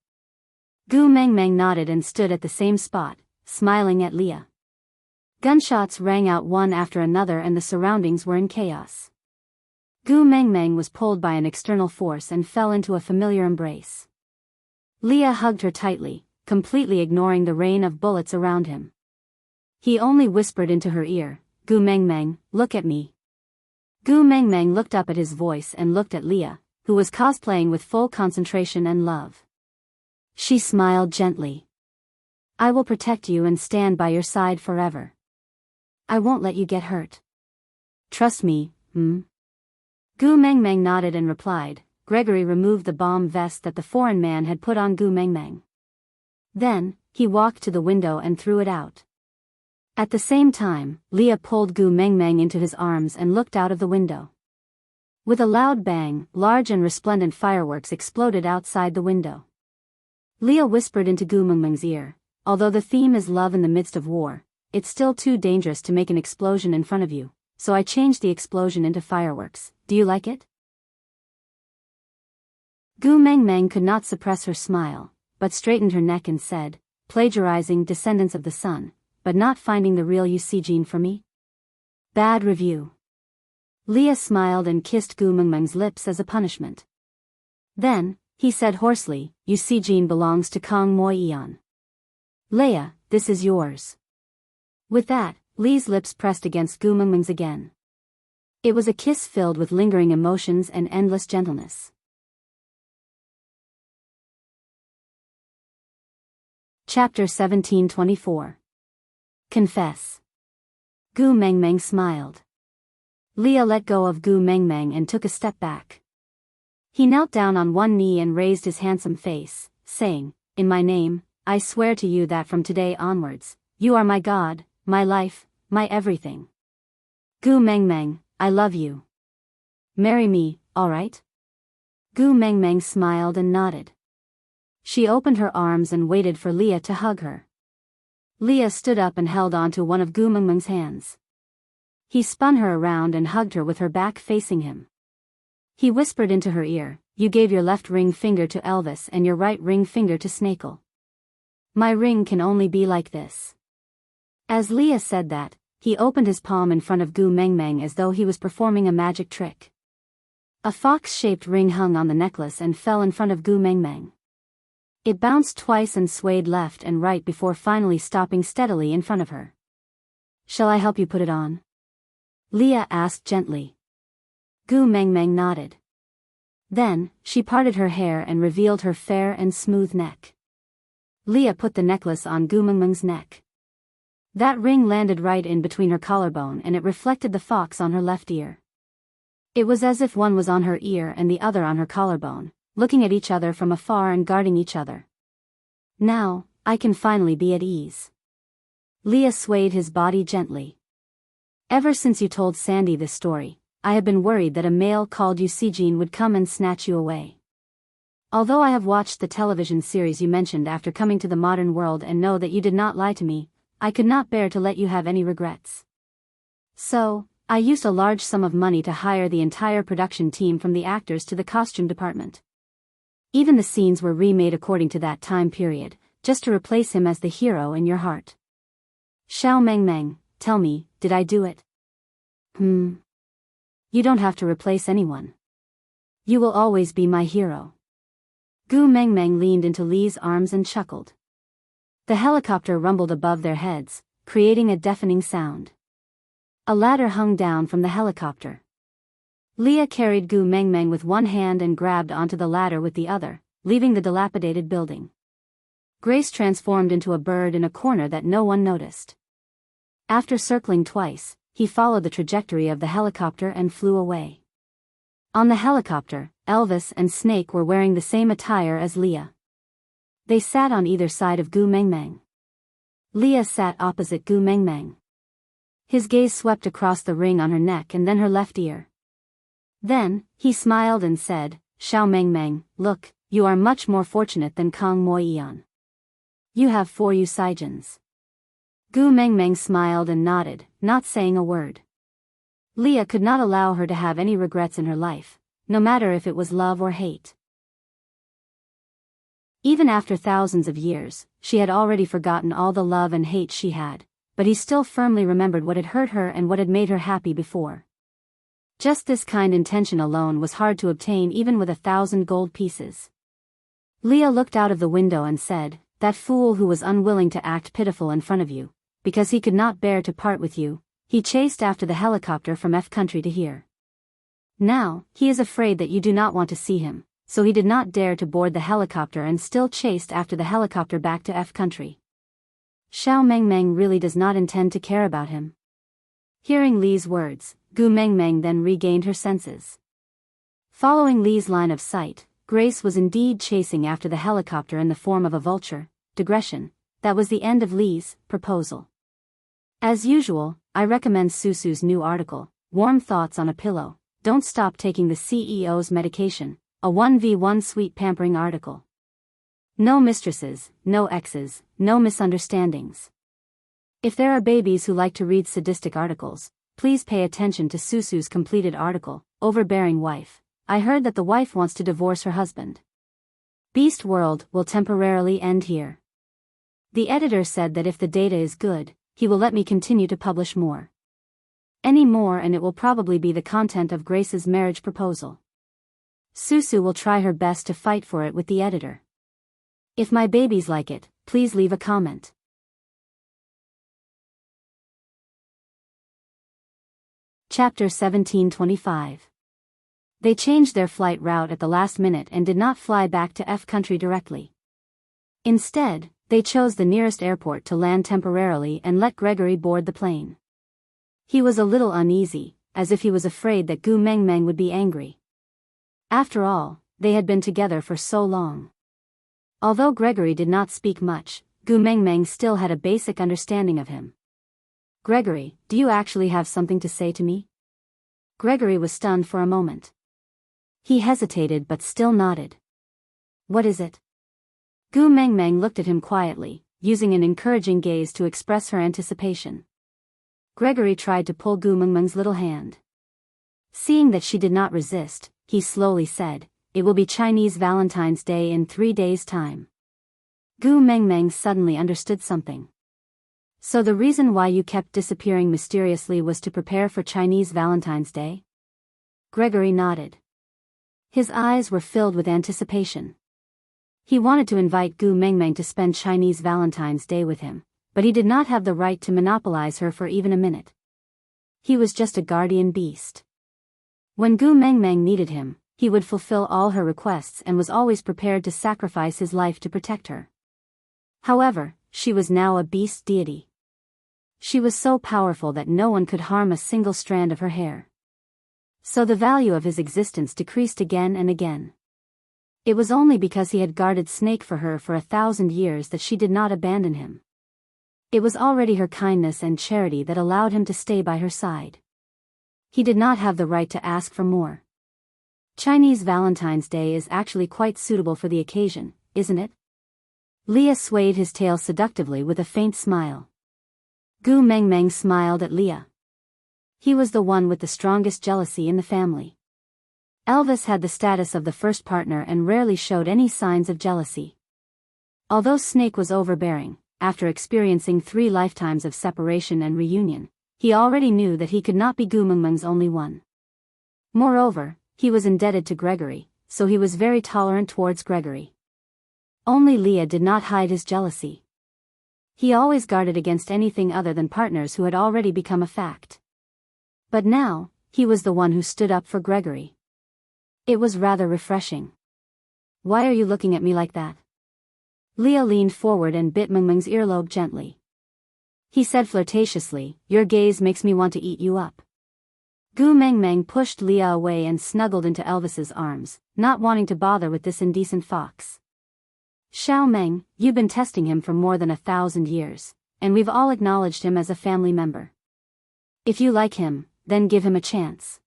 Gu Mengmeng nodded and stood at the same spot, smiling at Leah. Gunshots rang out one after another and the surroundings were in chaos. Gu Mengmeng was pulled by an external force and fell into a familiar embrace. Leah hugged her tightly, completely ignoring the rain of bullets around him. He only whispered into her ear, "Gu Mengmeng, look at me." Gu Mengmeng looked up at his voice and looked at Leah, who was cosplaying with full concentration and love. She smiled gently. "I will protect you and stand by your side forever. I won't let you get hurt. Trust me, Gu Mengmeng nodded and replied. Gregory removed the bomb vest that the foreign man had put on Gu Mengmeng. Then, he walked to the window and threw it out. At the same time, Leah pulled Gu Mengmeng into his arms and looked out of the window. With a loud bang, large and resplendent fireworks exploded outside the window. Leah whispered into Gu Mengmeng's ear, "Although the theme is love in the midst of war, it's still too dangerous to make an explosion in front of you, so I changed the explosion into fireworks. Do you like it?" Gu Mengmeng could not suppress her smile, but straightened her neck and said, "Plagiarizing Descendants of the Sun, but not finding the real Enchanting for me? Bad review." Leah smiled and kissed Gu Mengmeng's lips as a punishment. Then, he said hoarsely, "Enchanting belongs to Kong Moi Eon. Leia, this is yours." With that, Lee's lips pressed against Gu Mengmeng's again. It was a kiss filled with lingering emotions and endless gentleness. Chapter 1724. Confess. Gu Mengmeng smiled. Leah let go of Gu Mengmeng and took a step back. He knelt down on one knee and raised his handsome face, saying, "In my name, I swear to you that from today onwards, you are my God, my life, my everything. Gu Mengmeng, I love you. Marry me, all right?" Gu Mengmeng smiled and nodded. She opened her arms and waited for Leah to hug her. Leah stood up and held onto one of Gu Mengmeng's hands. He spun her around and hugged her with her back facing him. He whispered into her ear, "You gave your left ring finger to Elvis and your right ring finger to Snakel. My ring can only be like this." As Leah said that, he opened his palm in front of Gu Mengmeng as though he was performing a magic trick. A fox-shaped ring hung on the necklace and fell in front of Gu Mengmeng. It bounced twice and swayed left and right before finally stopping steadily in front of her. "Shall I help you put it on?" Leah asked gently. Gu Mengmeng nodded. Then, she parted her hair and revealed her fair and smooth neck. Leah put the necklace on Gu Mengmeng's neck. That ring landed right in between her collarbone and it reflected the fox on her left ear. It was as if one was on her ear and the other on her collarbone, looking at each other from afar and guarding each other. "Now, I can finally be at ease." Leah swayed his body gently. "Ever since you told Sandy this story, I have been worried that a male called Eugene would come and snatch you away. Although I have watched the television series you mentioned after coming to the modern world and know that you did not lie to me, I could not bear to let you have any regrets. So, I used a large sum of money to hire the entire production team from the actors to the costume department. Even the scenes were remade according to that time period, just to replace him as the hero in your heart. Xiao Mengmeng, tell me, did I do it?" You don't have to replace anyone. You will always be my hero." Gu Mengmeng leaned into Lee's arms and chuckled. The helicopter rumbled above their heads, creating a deafening sound. A ladder hung down from the helicopter. Leah carried Gu Mengmeng with one hand and grabbed onto the ladder with the other, leaving the dilapidated building. Grace transformed into a bird in a corner that no one noticed. After circling twice, he followed the trajectory of the helicopter and flew away. On the helicopter, Elvis and Snake were wearing the same attire as Leah. They sat on either side of Gu Mengmeng. Leah sat opposite Gu Mengmeng. His gaze swept across the ring on her neck and then her left ear. Then, he smiled and said, "Xiao Mengmeng, look, you are much more fortunate than Kong Moi Eon. You have 4 Eugenians." Gu Mengmeng smiled and nodded, not saying a word. Leah could not allow her to have any regrets in her life, no matter if it was love or hate. Even after thousands of years, she had already forgotten all the love and hate she had, but he still firmly remembered what had hurt her and what had made her happy before. Just this kind intention alone was hard to obtain even with 1,000 gold pieces. Leah looked out of the window and said, "That fool who was unwilling to act pitiful in front of you, because he could not bear to part with you, he chased after the helicopter from F country to here. Now, he is afraid that you do not want to see him, so he did not dare to board the helicopter and still chased after the helicopter back to F country. Xiao Mengmeng really does not intend to care about him." Hearing Li's words, Gu Mengmeng then regained her senses. Following Li's line of sight, Grace was indeed chasing after the helicopter in the form of a vulture. Digression. That was the end of Li's proposal. As usual, I recommend Susu's new article, Warm Thoughts on a Pillow, Don't Stop Taking the CEO's Medication, a 1v1 sweet pampering article. No mistresses, no exes, no misunderstandings. If there are babies who like to read sadistic articles, please pay attention to Susu's completed article, Overbearing Wife. I heard that the wife wants to divorce her husband. Beast World will temporarily end here. The editor said that if the data is good, he will let me continue to publish more. Any more and it will probably be the content of Grace's marriage proposal. Susu will try her best to fight for it with the editor. If my babies like it, please leave a comment. Chapter 1725. They changed their flight route at the last minute and did not fly back to F country directly. Instead, they chose the nearest airport to land temporarily and let Gregory board the plane. He was a little uneasy, as if he was afraid that Gu Mengmeng would be angry. After all, they had been together for so long. Although Gregory did not speak much, Gu Mengmeng still had a basic understanding of him. "Gregory, do you actually have something to say to me?" Gregory was stunned for a moment. He hesitated but still nodded. "What is it?" Gu Mengmeng looked at him quietly, using an encouraging gaze to express her anticipation. Gregory tried to pull Gu Mengmeng's little hand. Seeing that she did not resist, he slowly said, "It will be Chinese Valentine's Day in 3 days' time." Gu Mengmeng suddenly understood something. "So the reason why you kept disappearing mysteriously was to prepare for Chinese Valentine's Day?" Gregory nodded. His eyes were filled with anticipation. He wanted to invite Gu Mengmeng to spend Chinese Valentine's Day with him, but he did not have the right to monopolize her for even a minute. He was just a guardian beast. When Gu Mengmeng needed him, he would fulfill all her requests and was always prepared to sacrifice his life to protect her. However, she was now a beast deity. She was so powerful that no one could harm a single strand of her hair. So the value of his existence decreased again and again. It was only because he had guarded Snake for her for 1,000 years that she did not abandon him. It was already her kindness and charity that allowed him to stay by her side. He did not have the right to ask for more. Chinese Valentine's Day is actually quite suitable for the occasion, isn't it? Leah swayed his tail seductively with a faint smile. Gu Mengmeng smiled at Leah. He was the one with the strongest jealousy in the family. Elvis had the status of the first partner and rarely showed any signs of jealousy. Although Snake was overbearing, after experiencing 3 lifetimes of separation and reunion, he already knew that he could not be Gu Mengmeng's only one. Moreover, he was indebted to Gregory, so he was very tolerant towards Gregory. Only Leah did not hide his jealousy. He always guarded against anything other than partners who had already become a fact. But now, he was the one who stood up for Gregory. It was rather refreshing. "Why are you looking at me like that?" Leah leaned forward and bit Mengmeng's earlobe gently. He said flirtatiously, "Your gaze makes me want to eat you up." Gu Mengmeng pushed Leah away and snuggled into Elvis's arms, not wanting to bother with this indecent fox. "Xiao Meng, you've been testing him for more than 1,000 years, and we've all acknowledged him as a family member. If you like him, then give him a chance."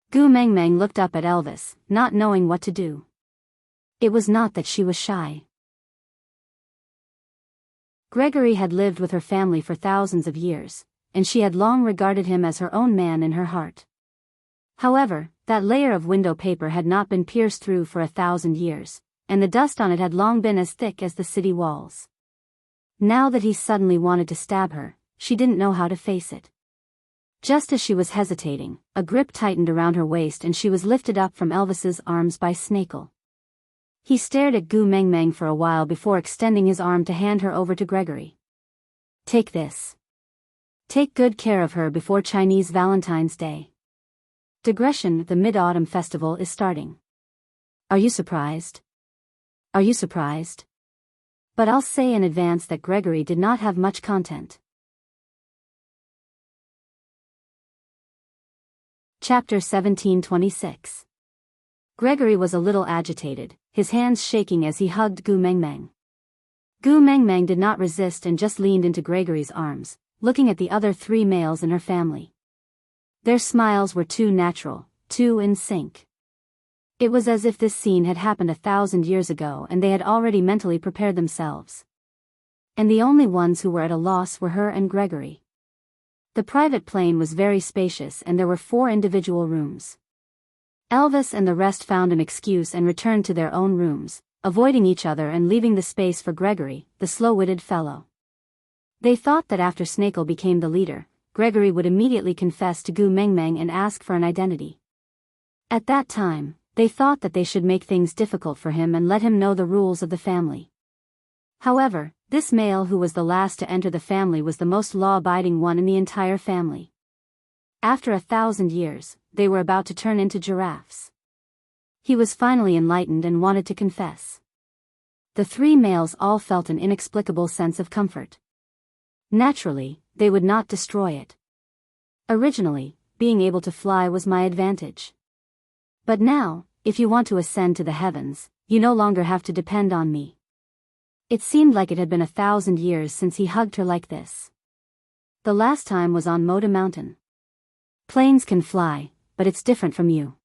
Gu Mengmeng looked up at Elvis, not knowing what to do. It was not that she was shy. Gregory had lived with her family for thousands of years, and she had long regarded him as her own man in her heart. However, that layer of window paper had not been pierced through for 1,000 years, and the dust on it had long been as thick as the city walls. Now that he suddenly wanted to stab her, she didn't know how to face it. Just as she was hesitating, a grip tightened around her waist and she was lifted up from Elvis's arms by Snakel. He stared at Gu Mengmeng for a while before extending his arm to hand her over to Gregory. Take this. Take good care of her before Chinese Valentine's Day. Digression: the Mid-Autumn Festival is starting. Are you surprised? Are you surprised? But I'll say in advance that Gregory did not have much content. Chapter 1726. Gregory was a little agitated, his hands shaking as he hugged Gu Mengmeng. Gu Mengmeng did not resist and just leaned into Gregory's arms, looking at the other 3 males in her family. Their smiles were too natural, too in sync. It was as if this scene had happened 1,000 years ago and they had already mentally prepared themselves. And the only ones who were at a loss were her and Gregory. The private plane was very spacious and there were 4 individual rooms. Elvis and the rest found an excuse and returned to their own rooms, avoiding each other and leaving the space for Gregory, the slow-witted fellow. They thought that after Snakel became the leader, Gregory would immediately confess to Gu Mengmeng and ask for an identity. At that time, they thought that they should make things difficult for him and let him know the rules of the family. However, this male who was the last to enter the family was the most law-abiding one in the entire family. After 1,000 years, they were about to turn into giraffes. He was finally enlightened and wanted to confess. The 3 males all felt an inexplicable sense of comfort. Naturally, they would not destroy it. Originally, being able to fly was my advantage. But now, if you want to ascend to the heavens, you no longer have to depend on me. It seemed like it had been 1,000 years since he hugged her like this. The last time was on Moda Mountain. Planes can fly, but it's different from you.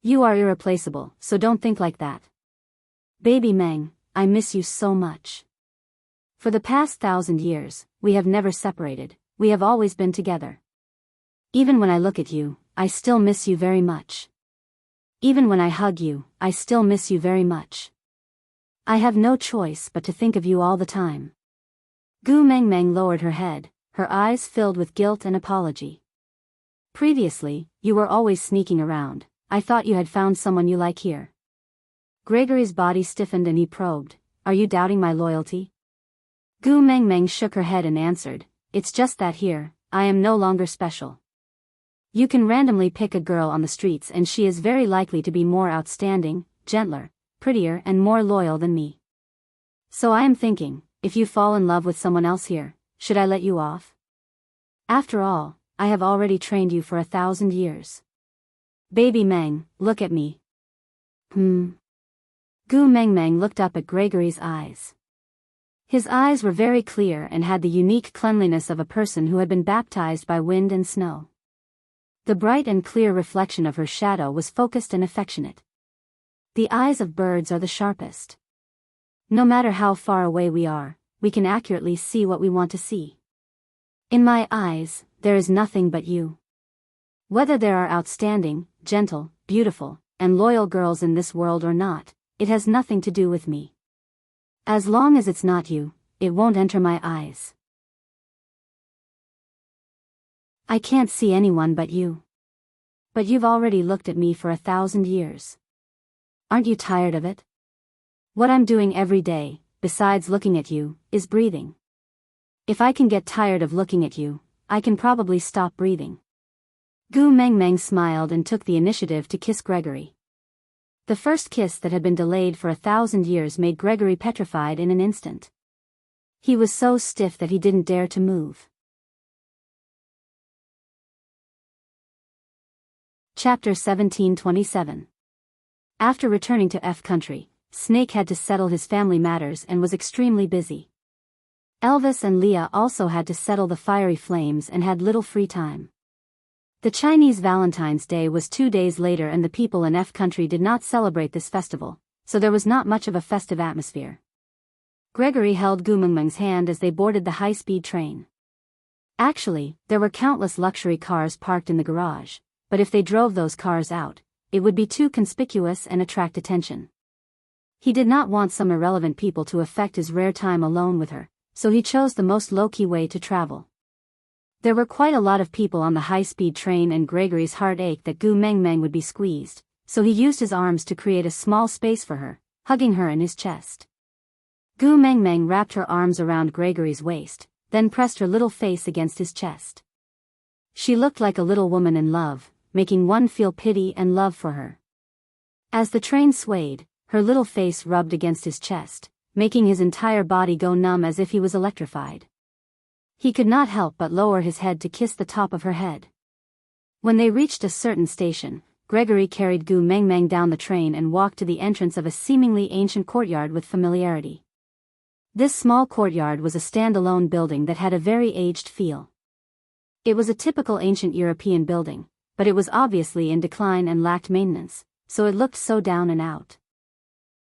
You are irreplaceable, so don't think like that. Baby Meng, I miss you so much. For the past 1,000 years, we have never separated, we have always been together. Even when I look at you, I still miss you very much. Even when I hug you, I still miss you very much. I have no choice but to think of you all the time. Gu Mengmeng lowered her head, her eyes filled with guilt and apology. Previously, you were always sneaking around, I thought you had found someone you like here. Gregory's body stiffened and he probed, are you doubting my loyalty? Gu Mengmeng shook her head and answered, it's just that here, I am no longer special. You can randomly pick a girl on the streets and she is very likely to be more outstanding, gentler, prettier and more loyal than me. So I am thinking, if you fall in love with someone else here, should I let you off? After all, I have already trained you for 1,000 years. Baby Meng, look at me. Gu Mengmeng looked up at Gregory's eyes. His eyes were very clear and had the unique cleanliness of a person who had been baptized by wind and snow. The bright and clear reflection of her shadow was focused and affectionate. The eyes of birds are the sharpest. No matter how far away we are, we can accurately see what we want to see. In my eyes, there is nothing but you. Whether there are outstanding, gentle, beautiful, and loyal girls in this world or not, it has nothing to do with me. As long as it's not you, it won't enter my eyes. I can't see anyone but you. But you've already looked at me for 1,000 years. Aren't you tired of it? What I'm doing every day, besides looking at you, is breathing. If I can get tired of looking at you, I can probably stop breathing. Gu Mengmeng smiled and took the initiative to kiss Gregory. The first kiss that had been delayed for 1,000 years made Gregory petrified in an instant. He was so stiff that he didn't dare to move. Chapter 1727. After returning to F country, Snake had to settle his family matters and was extremely busy. Elvis and Leah also had to settle the fiery flames and had little free time. The Chinese Valentine's Day was 2 days later and the people in F country did not celebrate this festival, so there was not much of a festive atmosphere. Gregory held Gu Mengmeng's hand as they boarded the high-speed train. Actually, there were countless luxury cars parked in the garage, but if they drove those cars out, it would be too conspicuous and attract attention. He did not want some irrelevant people to affect his rare time alone with her, so he chose the most low-key way to travel. There were quite a lot of people on the high-speed train and Gregory's heart ached that Gu Mengmeng would be squeezed, so he used his arms to create a small space for her, hugging her in his chest. Gu Mengmeng wrapped her arms around Gregory's waist, then pressed her little face against his chest. She looked like a little woman in love, making one feel pity and love for her. As the train swayed, her little face rubbed against his chest, making his entire body go numb as if he was electrified. He could not help but lower his head to kiss the top of her head. When they reached a certain station, Gregory carried Gu Mengmeng down the train and walked to the entrance of a seemingly ancient courtyard with familiarity. This small courtyard was a standalone building that had a very aged feel. It was a typical ancient European building, but it was obviously in decline and lacked maintenance, so it looked so down and out.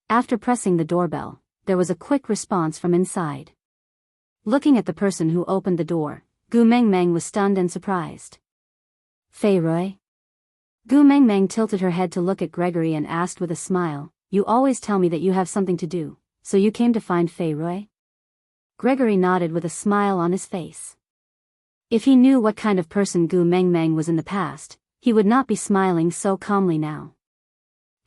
After pressing the doorbell, there was a quick response from inside. Looking at the person who opened the door, Gu Mengmeng was stunned and surprised. Fei Rui? Gu Mengmeng tilted her head to look at Gregory and asked with a smile, "You always tell me that you have something to do, so you came to find Fei Rui?" Gregory nodded with a smile on his face. If he knew what kind of person Gu Mengmeng was in the past, he would not be smiling so calmly now.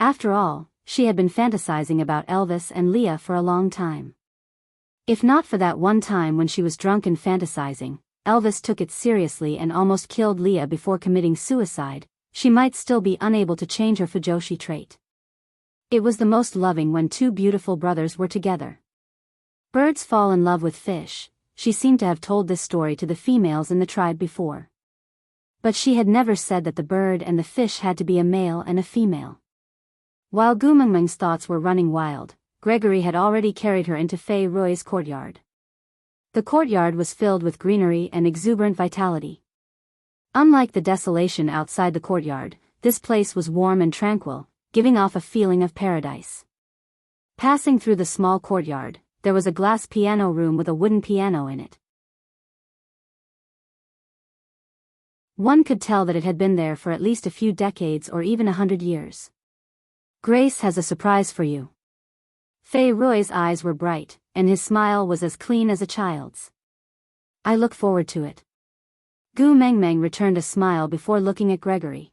After all, she had been fantasizing about Elvis and Leah for a long time. If not for that one time when she was drunk and fantasizing, Elvis took it seriously and almost killed Leah before committing suicide, she might still be unable to change her Fujoshi trait. It was the most loving when two beautiful brothers were together. Birds fall in love with fish, she seemed to have told this story to the females in the tribe before. But she had never said that the bird and the fish had to be a male and a female. While Gu Mengmeng's thoughts were running wild, Gregory had already carried her into Fei Rui's courtyard. The courtyard was filled with greenery and exuberant vitality. Unlike the desolation outside the courtyard, this place was warm and tranquil, giving off a feeling of paradise. Passing through the small courtyard, there was a glass piano room with a wooden piano in it. One could tell that it had been there for at least a few decades or even 100 years. "Grace has a surprise for you." Fei Rui's eyes were bright, and his smile was as clean as a child's. "I look forward to it." Gu Mengmeng returned a smile before looking at Gregory.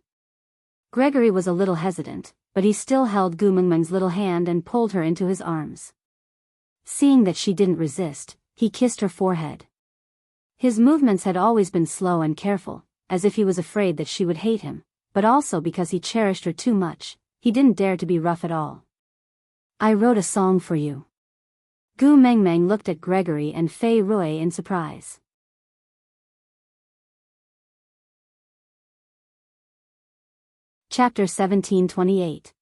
Gregory was a little hesitant, but he still held Gu Mengmeng's little hand and pulled her into his arms. Seeing that she didn't resist, he kissed her forehead. His movements had always been slow and careful, as if he was afraid that she would hate him, but also because he cherished her too much, he didn't dare to be rough at all. "I wrote a song for you." Gu Mengmeng looked at Gregory and Fei Rui in surprise. Chapter 1728.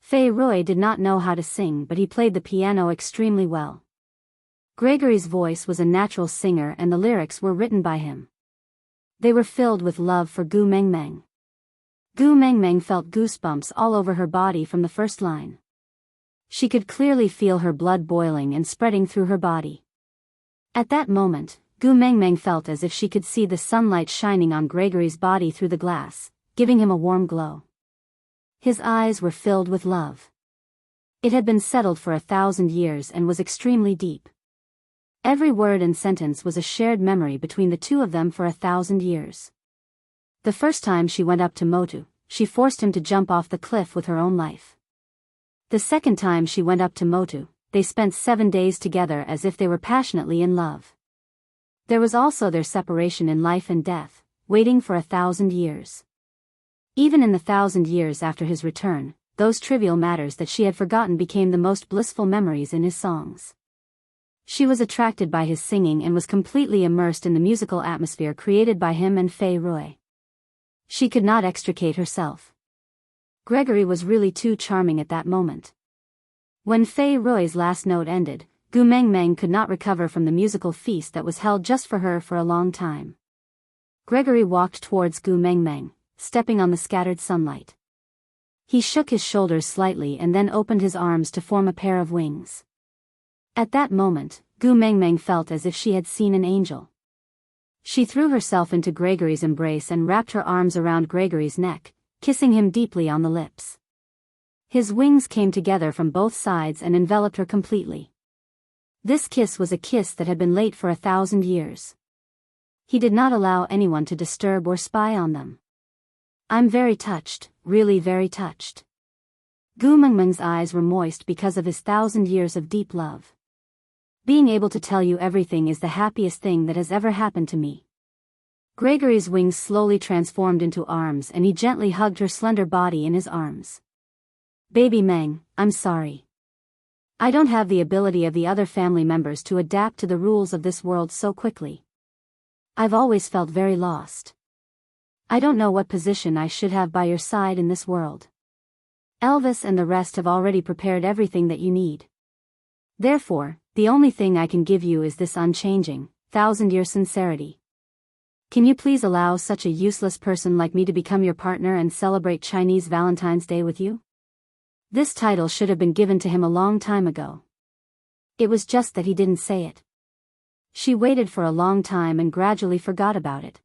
Fei Rui did not know how to sing, but he played the piano extremely well. Gregory's voice was a natural singer and the lyrics were written by him. They were filled with love for Gu Mengmeng. Gu Mengmeng felt goosebumps all over her body from the first line. She could clearly feel her blood boiling and spreading through her body. At that moment, Gu Mengmeng felt as if she could see the sunlight shining on Gregory's body through the glass, giving him a warm glow. His eyes were filled with love. It had been settled for 1,000 years and was extremely deep. Every word and sentence was a shared memory between the two of them for 1,000 years. The first time she went up to Motu, she forced him to jump off the cliff with her own life. The second time she went up to Motu, they spent 7 days together as if they were passionately in love. There was also their separation in life and death, waiting for 1,000 years. Even in the 1,000 years after his return, those trivial matters that she had forgotten became the most blissful memories in his songs. She was attracted by his singing and was completely immersed in the musical atmosphere created by him and Fei Rui. She could not extricate herself. Gregory was really too charming at that moment. When Fei Rui's last note ended, Gu Mengmeng could not recover from the musical feast that was held just for her for a long time. Gregory walked towards Gu Mengmeng, stepping on the scattered sunlight. He shook his shoulders slightly and then opened his arms to form a pair of wings. At that moment, Gu Mengmeng felt as if she had seen an angel. She threw herself into Gregory's embrace and wrapped her arms around Gregory's neck, kissing him deeply on the lips. His wings came together from both sides and enveloped her completely. This kiss was a kiss that had been late for 1,000 years. He did not allow anyone to disturb or spy on them. I'm very touched, really very touched. Gu Mengmeng's eyes were moist because of his 1,000 years of deep love. Being able to tell you everything is the happiest thing that has ever happened to me. Gregory's wings slowly transformed into arms and he gently hugged her slender body in his arms. Baby Meng, I'm sorry. I don't have the ability of the other family members to adapt to the rules of this world so quickly. I've always felt very lost. I don't know what position I should have by your side in this world. Elvis and the rest have already prepared everything that you need. Therefore, the only thing I can give you is this unchanging, 1,000-year sincerity. Can you please allow such a useless person like me to become your partner and celebrate Chinese Valentine's Day with you? This title should have been given to him a long time ago. It was just that he didn't say it. She waited for a long time and gradually forgot about it.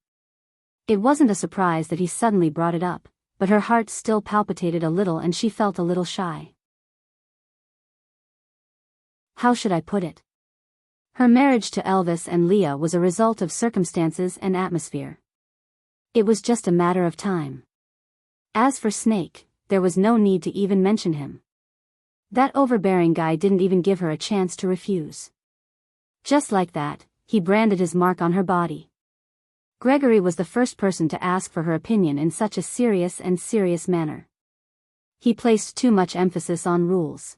It wasn't a surprise that he suddenly brought it up, but her heart still palpitated a little and she felt a little shy. How should I put it? Her marriage to Elvis and Leah was a result of circumstances and atmosphere. It was just a matter of time. As for Snake, there was no need to even mention him. That overbearing guy didn't even give her a chance to refuse. Just like that, he branded his mark on her body. Gregory was the first person to ask for her opinion in such a serious manner. He placed too much emphasis on rules.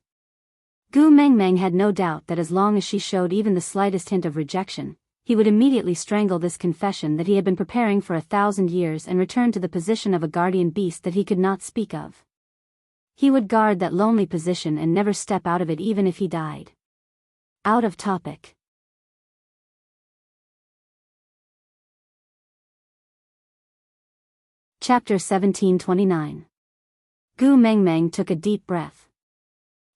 Gu Mengmeng had no doubt that as long as she showed even the slightest hint of rejection, he would immediately strangle this confession that he had been preparing for 1,000 years and return to the position of a guardian beast that he could not speak of. He would guard that lonely position and never step out of it even if he died. Out of topic. Chapter 1729. Gu Mengmeng took a deep breath.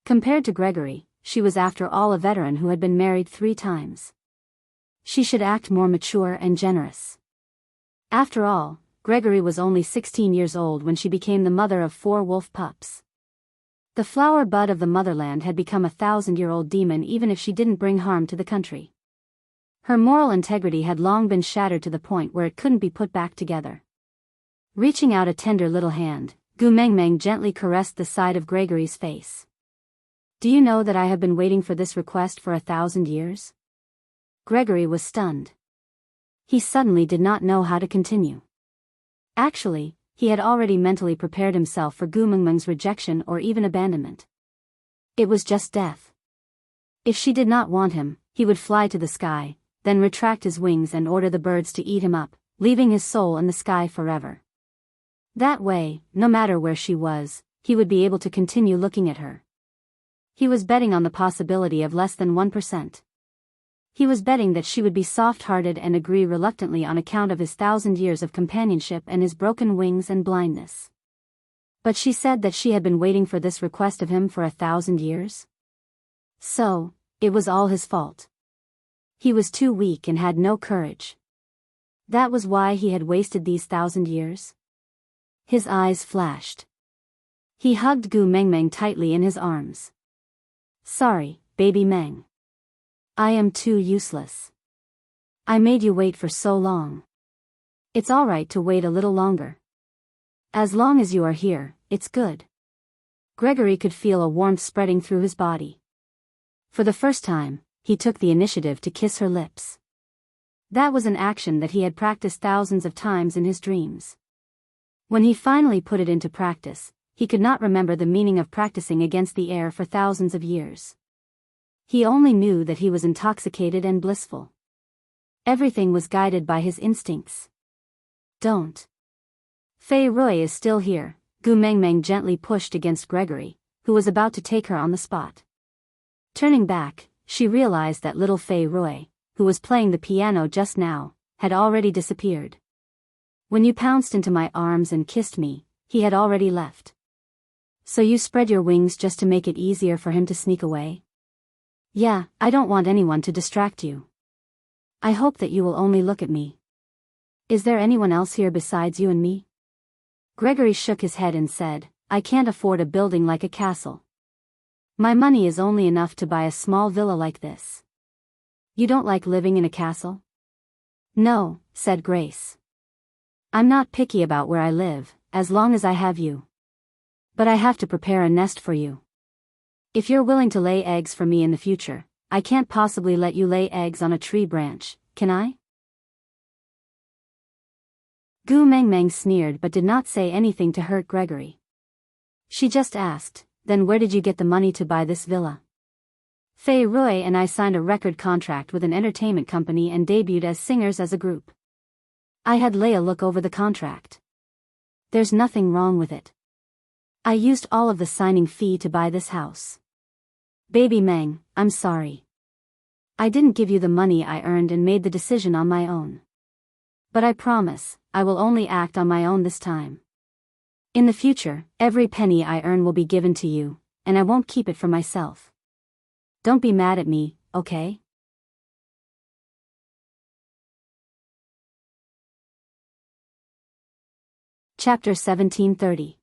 Compared to Gregory, she was after all a veteran who had been married 3 times. She should act more mature and generous. After all, Gregory was only 16 years old when she became the mother of 4 wolf pups. The flower bud of the motherland had become a 1,000-year-old demon even if she didn't bring harm to the country. Her moral integrity had long been shattered to the point where it couldn't be put back together. Reaching out a tender little hand, Gu Mengmeng gently caressed the side of Gregory's face. Do you know that I have been waiting for this request for 1,000 years? Gregory was stunned. He suddenly did not know how to continue. Actually, he had already mentally prepared himself for Gu Mengmeng's rejection or even abandonment. It was just death. If she did not want him, he would fly to the sky, then retract his wings and order the birds to eat him up, leaving his soul in the sky forever. That way, no matter where she was, he would be able to continue looking at her. He was betting on the possibility of less than 1%. He was betting that she would be soft-hearted and agree reluctantly on account of his 1,000 years of companionship and his broken wings and blindness. But she said that she had been waiting for this request of him for 1,000 years? So, it was all his fault. He was too weak and had no courage. That was why he had wasted these 1,000 years? His eyes flashed. He hugged Gu Mengmeng tightly in his arms. Sorry, baby Meng. I am too useless. I made you wait for so long. It's all right to wait a little longer. As long as you are here, it's good. Gregory could feel a warmth spreading through his body. For the first time, he took the initiative to kiss her lips. That was an action that he had practiced thousands of times in his dreams. When he finally put it into practice, he could not remember the meaning of practicing against the air for thousands of years. He only knew that he was intoxicated and blissful. Everything was guided by his instincts. Don't. Fei Rui is still here, Gu Mengmeng gently pushed against Gregory, who was about to take her on the spot. Turning back, she realized that little Fei Rui, who was playing the piano just now, had already disappeared. When you pounced into my arms and kissed me, he had already left. So you spread your wings just to make it easier for him to sneak away? Yeah, I don't want anyone to distract you. I hope that you will only look at me. Is there anyone else here besides you and me? Gregory shook his head and said, I can't afford a building like a castle. My money is only enough to buy a small villa like this. You don't like living in a castle? No, said Grace. I'm not picky about where I live, as long as I have you. But I have to prepare a nest for you. If you're willing to lay eggs for me in the future, I can't possibly let you lay eggs on a tree branch, can I? Gu Mengmeng sneered but did not say anything to hurt Gregory. She just asked, then where did you get the money to buy this villa? Fei Rui and I signed a record contract with an entertainment company and debuted as singers as a group. I had Leia look over the contract. There's nothing wrong with it. I used all of the signing fee to buy this house. Baby Meng, I'm sorry. I didn't give you the money I earned and made the decision on my own. But I promise, I will only act on my own this time. In the future, every penny I earn will be given to you, and I won't keep it for myself. Don't be mad at me, okay? Chapter 1730.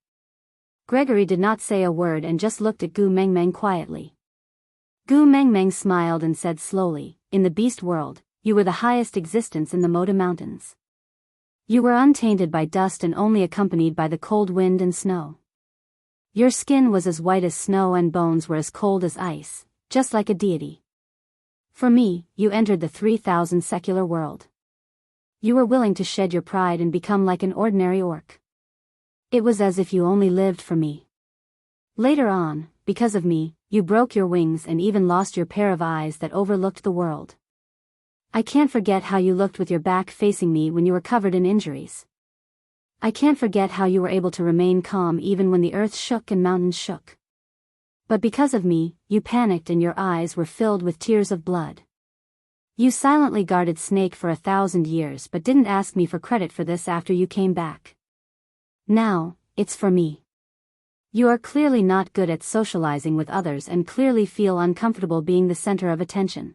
Gregory did not say a word and just looked at Gu Mengmeng quietly. Gu Mengmeng smiled and said slowly, in the beast world, you were the highest existence in the Moda Mountains. You were untainted by dust and only accompanied by the cold wind and snow. Your skin was as white as snow and bones were as cold as ice, just like a deity. For me, you entered the 3,000 secular world. You were willing to shed your pride and become like an ordinary orc. It was as if you only lived for me. Later on, because of me, you broke your wings and even lost your pair of eyes that overlooked the world. I can't forget how you looked with your back facing me when you were covered in injuries. I can't forget how you were able to remain calm even when the earth shook and mountains shook. But because of me, you panicked and your eyes were filled with tears of blood. You silently guarded Snake for 1,000 years but didn't ask me for credit for this after you came back. Now, it's for me. You are clearly not good at socializing with others and clearly feel uncomfortable being the center of attention.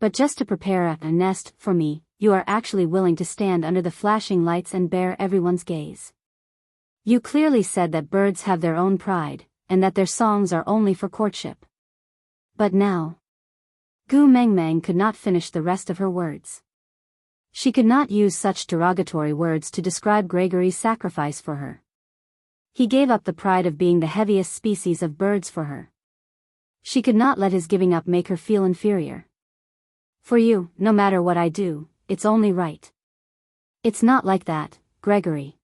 But just to prepare a nest for me, you are actually willing to stand under the flashing lights and bear everyone's gaze. You clearly said that birds have their own pride, and that their songs are only for courtship. But now... Gu Mengmeng could not finish the rest of her words. She could not use such derogatory words to describe Gregory's sacrifice for her. He gave up the pride of being the heaviest species of birds for her. She could not let his giving up make her feel inferior. For you, no matter what I do, it's only right. It's not like that, Gregory.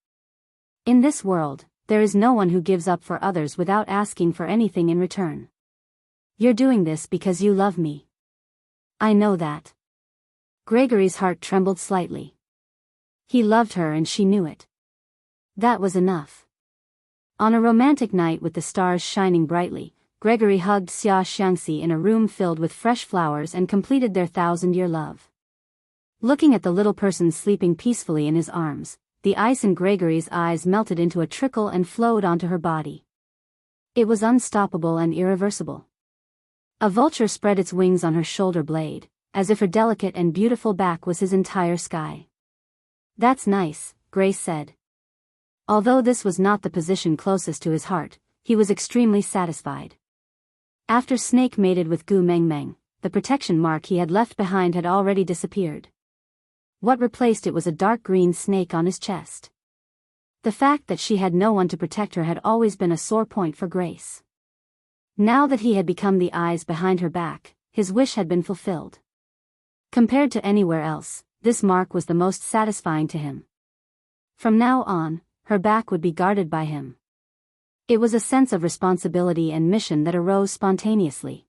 In this world, there is no one who gives up for others without asking for anything in return. You're doing this because you love me. I know that. Gregory's heart trembled slightly. He loved her and she knew it. That was enough. On a romantic night with the stars shining brightly, Gregory hugged Xia Xiangxi in a room filled with fresh flowers and completed their 1,000-year love. Looking at the little person sleeping peacefully in his arms, the ice in Gregory's eyes melted into a trickle and flowed onto her body. It was unstoppable and irreversible. A vulture spread its wings on her shoulder blade, as if her delicate and beautiful back was his entire sky. That's nice, Grace said. Although this was not the position closest to his heart, he was extremely satisfied. After Snake mated with Gu Mengmeng, the protection mark he had left behind had already disappeared. What replaced it was a dark green snake on his chest. The fact that she had no one to protect her had always been a sore point for Grace. Now that he had become the eyes behind her back, his wish had been fulfilled. Compared to anywhere else, this mark was the most satisfying to him. From now on, her back would be guarded by him. It was a sense of responsibility and mission that arose spontaneously.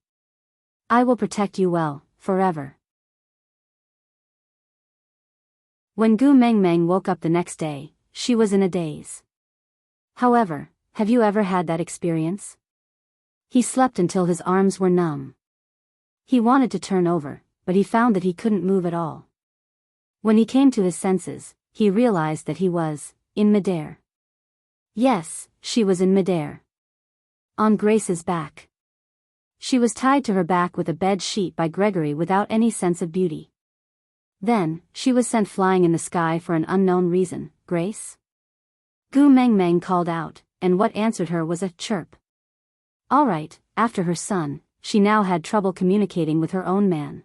I will protect you well, forever. When Gu Mengmeng woke up the next day, she was in a daze. However, have you ever had that experience? He slept until his arms were numb. He wanted to turn over, but he found that he couldn't move at all. When he came to his senses, he realized that he was in midair. Yes, she was in midair. On Grace's back. She was tied to her back with a bed sheet by Gregory without any sense of beauty. Then, she was sent flying in the sky for an unknown reason. Grace? Gu Mengmeng called out, and what answered her was a chirp. All right, after her son, she now had trouble communicating with her own man.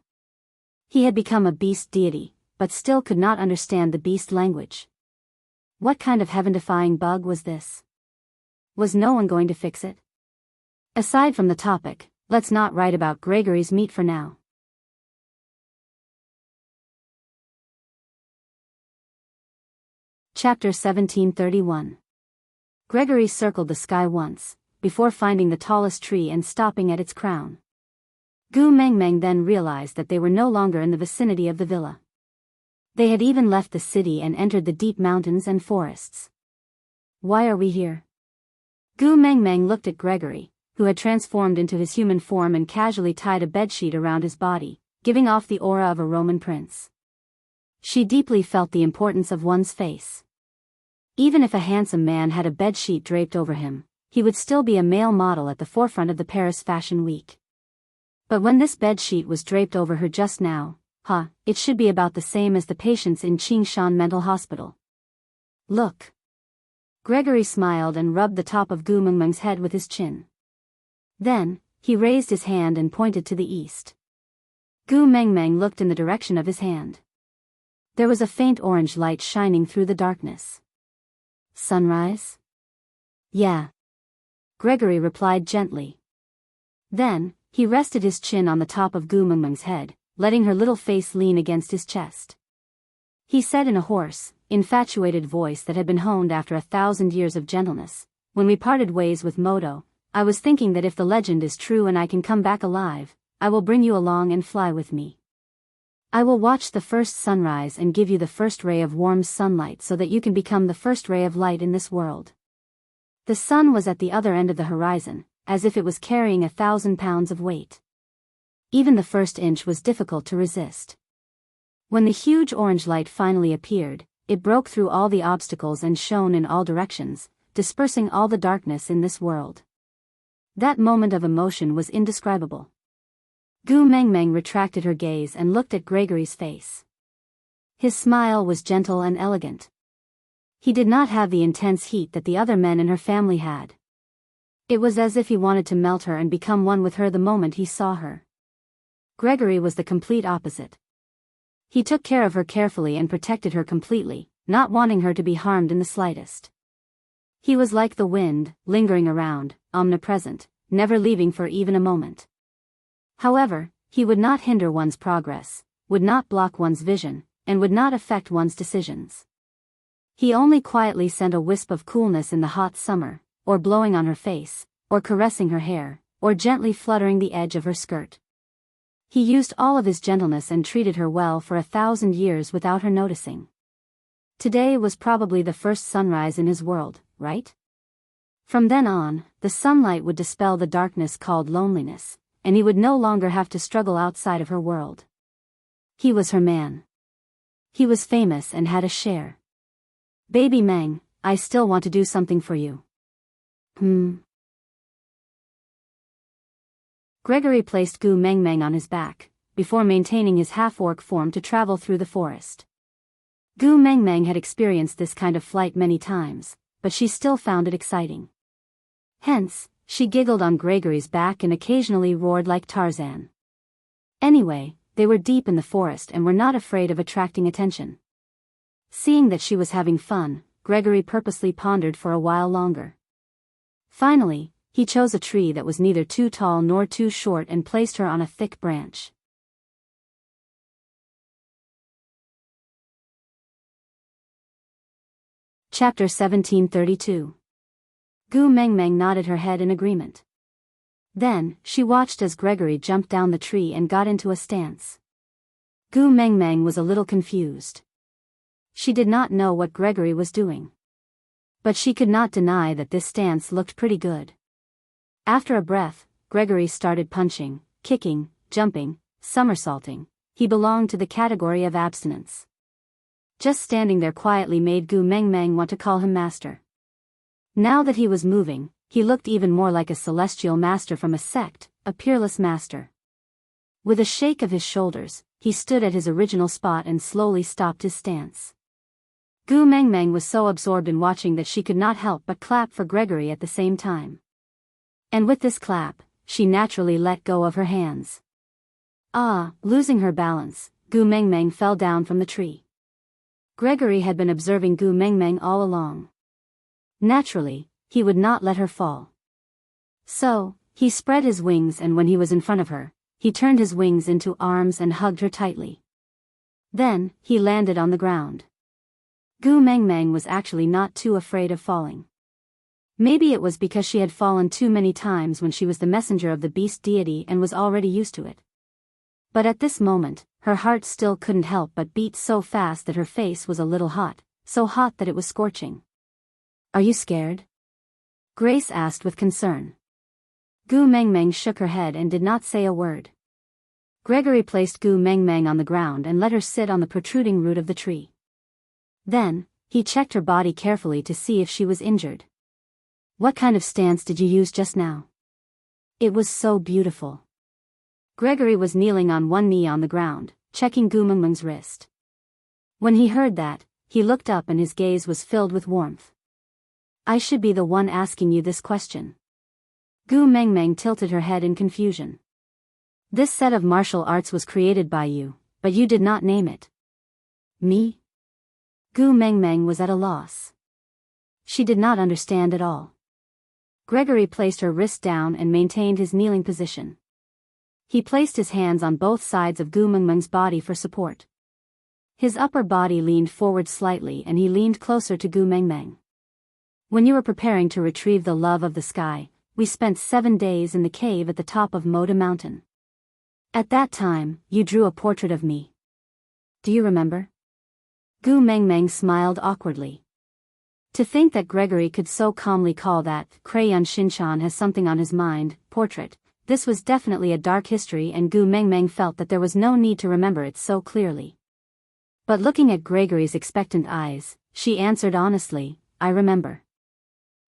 He had become a beast deity, but still could not understand the beast language. What kind of heaven-defying bug was this? Was no one going to fix it? Aside from the topic, let's not write about Gregory's meat for now. Chapter 1731. Gregory circled the sky once, before finding the tallest tree and stopping at its crown. Gu Mengmeng then realized that they were no longer in the vicinity of the villa. They had even left the city and entered the deep mountains and forests. Why are we here? Gu Mengmeng looked at Gregory, who had transformed into his human form and casually tied a bedsheet around his body, giving off the aura of a Roman prince. She deeply felt the importance of one's face. Even if a handsome man had a bedsheet draped over him, he would still be a male model at the forefront of the Paris Fashion Week. But when this bedsheet was draped over her just now, it should be about the same as the patients in Qingshan Mental Hospital. Look. Gregory smiled and rubbed the top of Gu Mengmeng's head with his chin. Then, he raised his hand and pointed to the east. Gu Mengmeng looked in the direction of his hand. There was a faint orange light shining through the darkness. Sunrise? Yeah. Gregory replied gently. Then, he rested his chin on the top of Gu Mengmeng's head, letting her little face lean against his chest. He said in a hoarse, infatuated voice that had been honed after 1,000 years of gentleness, when we parted ways with Moto, I was thinking that if the legend is true and I can come back alive, I will bring you along and fly with me. I will watch the first sunrise and give you the first ray of warm sunlight so that you can become the first ray of light in this world. The sun was at the other end of the horizon, as if it was carrying 1,000 pounds of weight. Even the first inch was difficult to resist. When the huge orange light finally appeared, it broke through all the obstacles and shone in all directions, dispersing all the darkness in this world. That moment of emotion was indescribable. Gu Mengmeng retracted her gaze and looked at Gregory's face. His smile was gentle and elegant. He did not have the intense heat that the other men in her family had. It was as if he wanted to melt her and become one with her the moment he saw her. Gregory was the complete opposite. He took care of her carefully and protected her completely, not wanting her to be harmed in the slightest. He was like the wind, lingering around, omnipresent, never leaving for even a moment. However, he would not hinder one's progress, would not block one's vision, and would not affect one's decisions. He only quietly sent a wisp of coolness in the hot summer, or blowing on her face, or caressing her hair, or gently fluttering the edge of her skirt. He used all of his gentleness and treated her well for 1,000 years without her noticing. Today was probably the first sunrise in his world, right? From then on, the sunlight would dispel the darkness called loneliness, and he would no longer have to struggle outside of her world. He was her man. He was famous and had a share. Baby Meng, I still want to do something for you. Gregory placed Gu Mengmeng on his back, before maintaining his half-orc form to travel through the forest. Gu Mengmeng had experienced this kind of flight many times, but she still found it exciting. Hence, she giggled on Gregory's back and occasionally roared like Tarzan. Anyway, they were deep in the forest and were not afraid of attracting attention. Seeing that she was having fun, Gregory purposely pondered for a while longer. Finally, he chose a tree that was neither too tall nor too short and placed her on a thick branch. Chapter 1732. Gu Mengmeng nodded her head in agreement. Then, she watched as Gregory jumped down the tree and got into a stance. Gu Mengmeng was a little confused. She did not know what Gregory was doing. But she could not deny that this stance looked pretty good. After a breath, Gregory started punching, kicking, jumping, somersaulting. He belonged to the category of abstinence. Just standing there quietly made Gu Mengmeng want to call him master. Now that he was moving, he looked even more like a celestial master from a sect, a peerless master. With a shake of his shoulders, he stood at his original spot and slowly stopped his stance. Gu Mengmeng was so absorbed in watching that she could not help but clap for Gregory at the same time. And with this clap, she naturally let go of her hands. Losing her balance, Gu Mengmeng fell down from the tree. Gregory had been observing Gu Mengmeng all along. Naturally, he would not let her fall. So, he spread his wings, and when he was in front of her, he turned his wings into arms and hugged her tightly. Then, he landed on the ground. Gu Mengmeng was actually not too afraid of falling. Maybe it was because she had fallen too many times when she was the messenger of the beast deity and was already used to it. But at this moment, her heart still couldn't help but beat so fast that her face was a little hot, so hot that it was scorching. "Are you scared?" Grace asked with concern. Gu Mengmeng shook her head and did not say a word. Gregory placed Gu Mengmeng on the ground and let her sit on the protruding root of the tree. Then, he checked her body carefully to see if she was injured. "What kind of stance did you use just now?" "It was so beautiful." Gregory was kneeling on one knee on the ground, checking Gu Mengmeng's wrist. When he heard that, he looked up and his gaze was filled with warmth. "I should be the one asking you this question." Gu Mengmeng tilted her head in confusion. "This set of martial arts was created by you, but you did not name it." "Me?" Gu Mengmeng was at a loss. She did not understand at all. Gregory placed her wrist down and maintained his kneeling position. He placed his hands on both sides of Gu Mengmeng's body for support. His upper body leaned forward slightly and he leaned closer to Gu Mengmeng. "When you were preparing to retrieve the love of the sky, we spent 7 days in the cave at the top of Moda Mountain. At that time, you drew a portrait of me. Do you remember?" Gu Mengmeng smiled awkwardly. To think that Gregory could so calmly call that Crayon Shinchan has something on his mind portrait, this was definitely a dark history, and Gu Mengmeng felt that there was no need to remember it so clearly. But looking at Gregory's expectant eyes, she answered honestly, "I remember.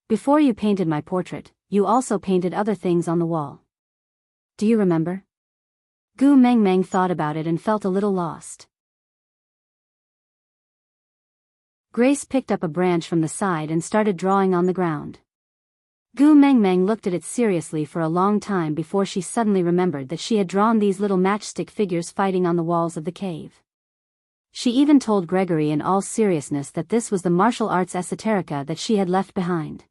Before you painted my portrait, you also painted other things on the wall. Do you remember?" Gu Mengmeng thought about it and felt a little lost. Grace picked up a branch from the side and started drawing on the ground. Gu Mengmeng looked at it seriously for a long time before she suddenly remembered that she had drawn these little matchstick figures fighting on the walls of the cave. She even told Gregory in all seriousness that this was the martial arts esoterica that she had left behind.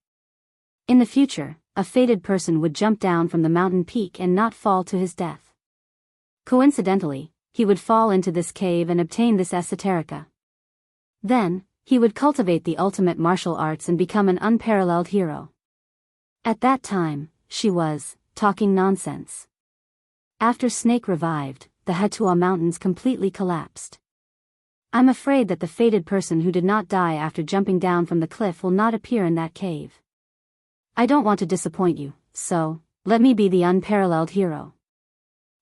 In the future, a fated person would jump down from the mountain peak and not fall to his death. Coincidentally, he would fall into this cave and obtain this esoterica. Then, he would cultivate the ultimate martial arts and become an unparalleled hero. At that time, she was talking nonsense. After Snake revived, the Hatua Mountains completely collapsed. I'm afraid that the fated person who did not die after jumping down from the cliff will not appear in that cave. I don't want to disappoint you, so, let me be the unparalleled hero.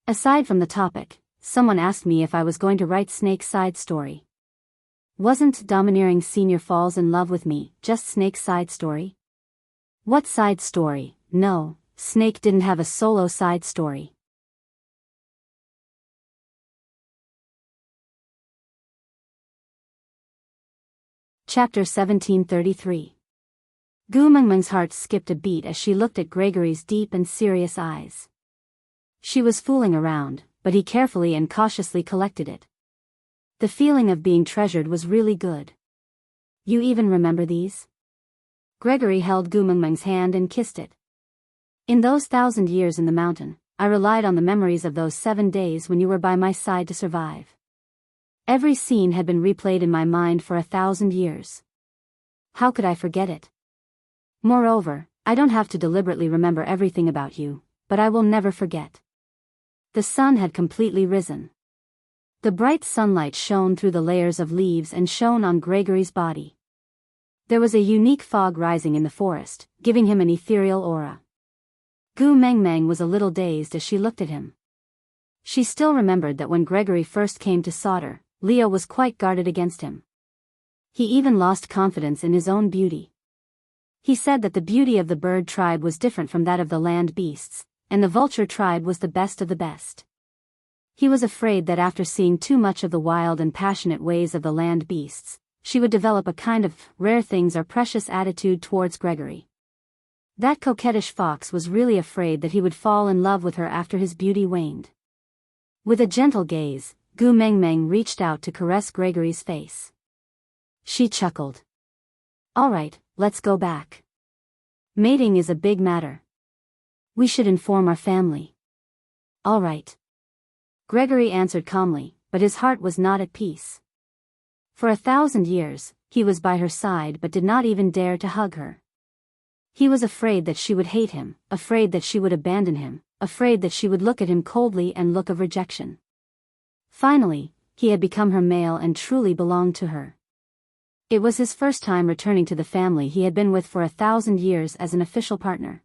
Aside from the topic, someone asked me if I was going to write Snake's side story. Wasn't Domineering Senior Falls in Love with Me just Snake's side story? What side story? No, Snake didn't have a solo side story. Chapter 1733. Gu Mengmeng's heart skipped a beat as she looked at Gregory's deep and serious eyes. She was fooling around, but he carefully and cautiously collected it. The feeling of being treasured was really good. You even remember these? Gregory held Gu Mengmeng's hand and kissed it. In those 1,000 years in the mountain, I relied on the memories of those 7 days when you were by my side to survive. Every scene had been replayed in my mind for 1,000 years. How could I forget it? Moreover, I don't have to deliberately remember everything about you, but I will never forget. The sun had completely risen. The bright sunlight shone through the layers of leaves and shone on Gregory's body. There was a unique fog rising in the forest, giving him an ethereal aura. Gu Mengmeng was a little dazed as she looked at him. She still remembered that when Gregory first came to Sauter, Leo was quite guarded against him. He even lost confidence in his own beauty. He said that the beauty of the bird tribe was different from that of the land beasts, and the vulture tribe was the best of the best. He was afraid that after seeing too much of the wild and passionate ways of the land beasts, she would develop a kind of rare things are precious attitude towards Gregory. That coquettish fox was really afraid that he would fall in love with her after his beauty waned. With a gentle gaze, Gu Mengmeng reached out to caress Gregory's face. She chuckled. All right, let's go back. Mating is a big matter. We should inform our family. All right. Gregory answered calmly, but his heart was not at peace. For 1,000 years, he was by her side but did not even dare to hug her. He was afraid that she would hate him, afraid that she would abandon him, afraid that she would look at him coldly and look of rejection. Finally, he had become her male and truly belonged to her. It was his first time returning to the family he had been with for 1,000 years as an official partner.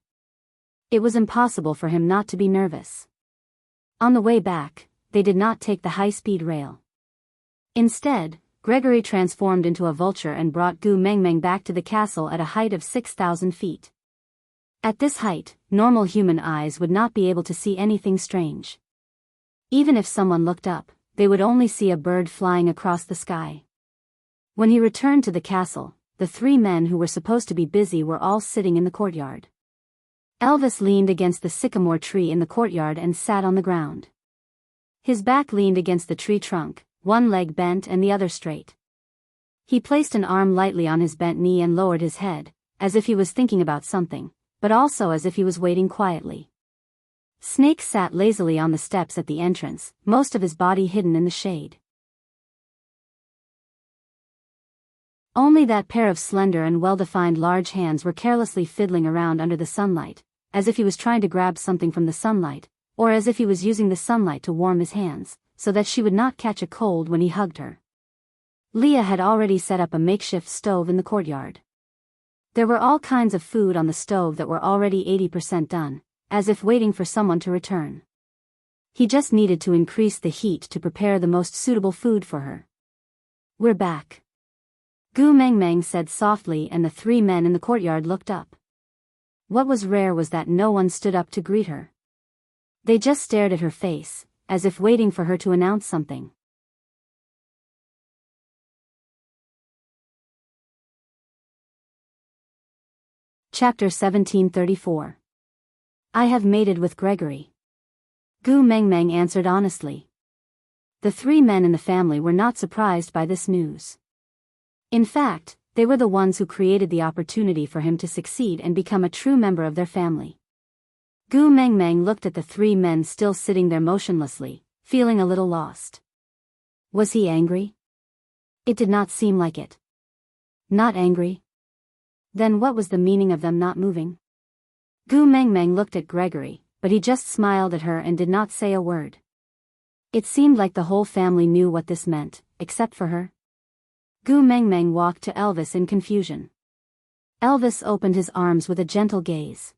It was impossible for him not to be nervous. On the way back, they did not take the high-speed rail. Instead, Gregory transformed into a vulture and brought Gu Mengmeng back to the castle at a height of 6,000 feet. At this height, normal human eyes would not be able to see anything strange. Even if someone looked up, they would only see a bird flying across the sky. When he returned to the castle, the 3 men who were supposed to be busy were all sitting in the courtyard. Elvis leaned against the sycamore tree in the courtyard and sat on the ground. His back leaned against the tree trunk, one leg bent and the other straight. He placed an arm lightly on his bent knee and lowered his head, as if he was thinking about something, but also as if he was waiting quietly. Snake sat lazily on the steps at the entrance, most of his body hidden in the shade. Only that pair of slender and well-defined large hands were carelessly fiddling around under the sunlight, as if he was trying to grab something from the sunlight, or as if he was using the sunlight to warm his hands, so that she would not catch a cold when he hugged her. Leah had already set up a makeshift stove in the courtyard. There were all kinds of food on the stove that were already 80% done, as if waiting for someone to return. He just needed to increase the heat to prepare the most suitable food for her. We're back. Gu Mengmeng said softly, and the 3 men in the courtyard looked up. What was rare was that no one stood up to greet her. They just stared at her face, as if waiting for her to announce something. Chapter 1734. I have mated with Gregory. Gu Mengmeng answered honestly. The 3 men in the family were not surprised by this news. In fact, they were the ones who created the opportunity for him to succeed and become a true member of their family. Gu Mengmeng looked at the 3 men still sitting there motionlessly, feeling a little lost. Was he angry? It did not seem like it. Not angry? Then what was the meaning of them not moving? Gu Mengmeng looked at Gregory, but he just smiled at her and did not say a word. It seemed like the whole family knew what this meant, except for her. Gu Mengmeng walked to Elvis in confusion. Elvis opened his arms with a gentle gaze.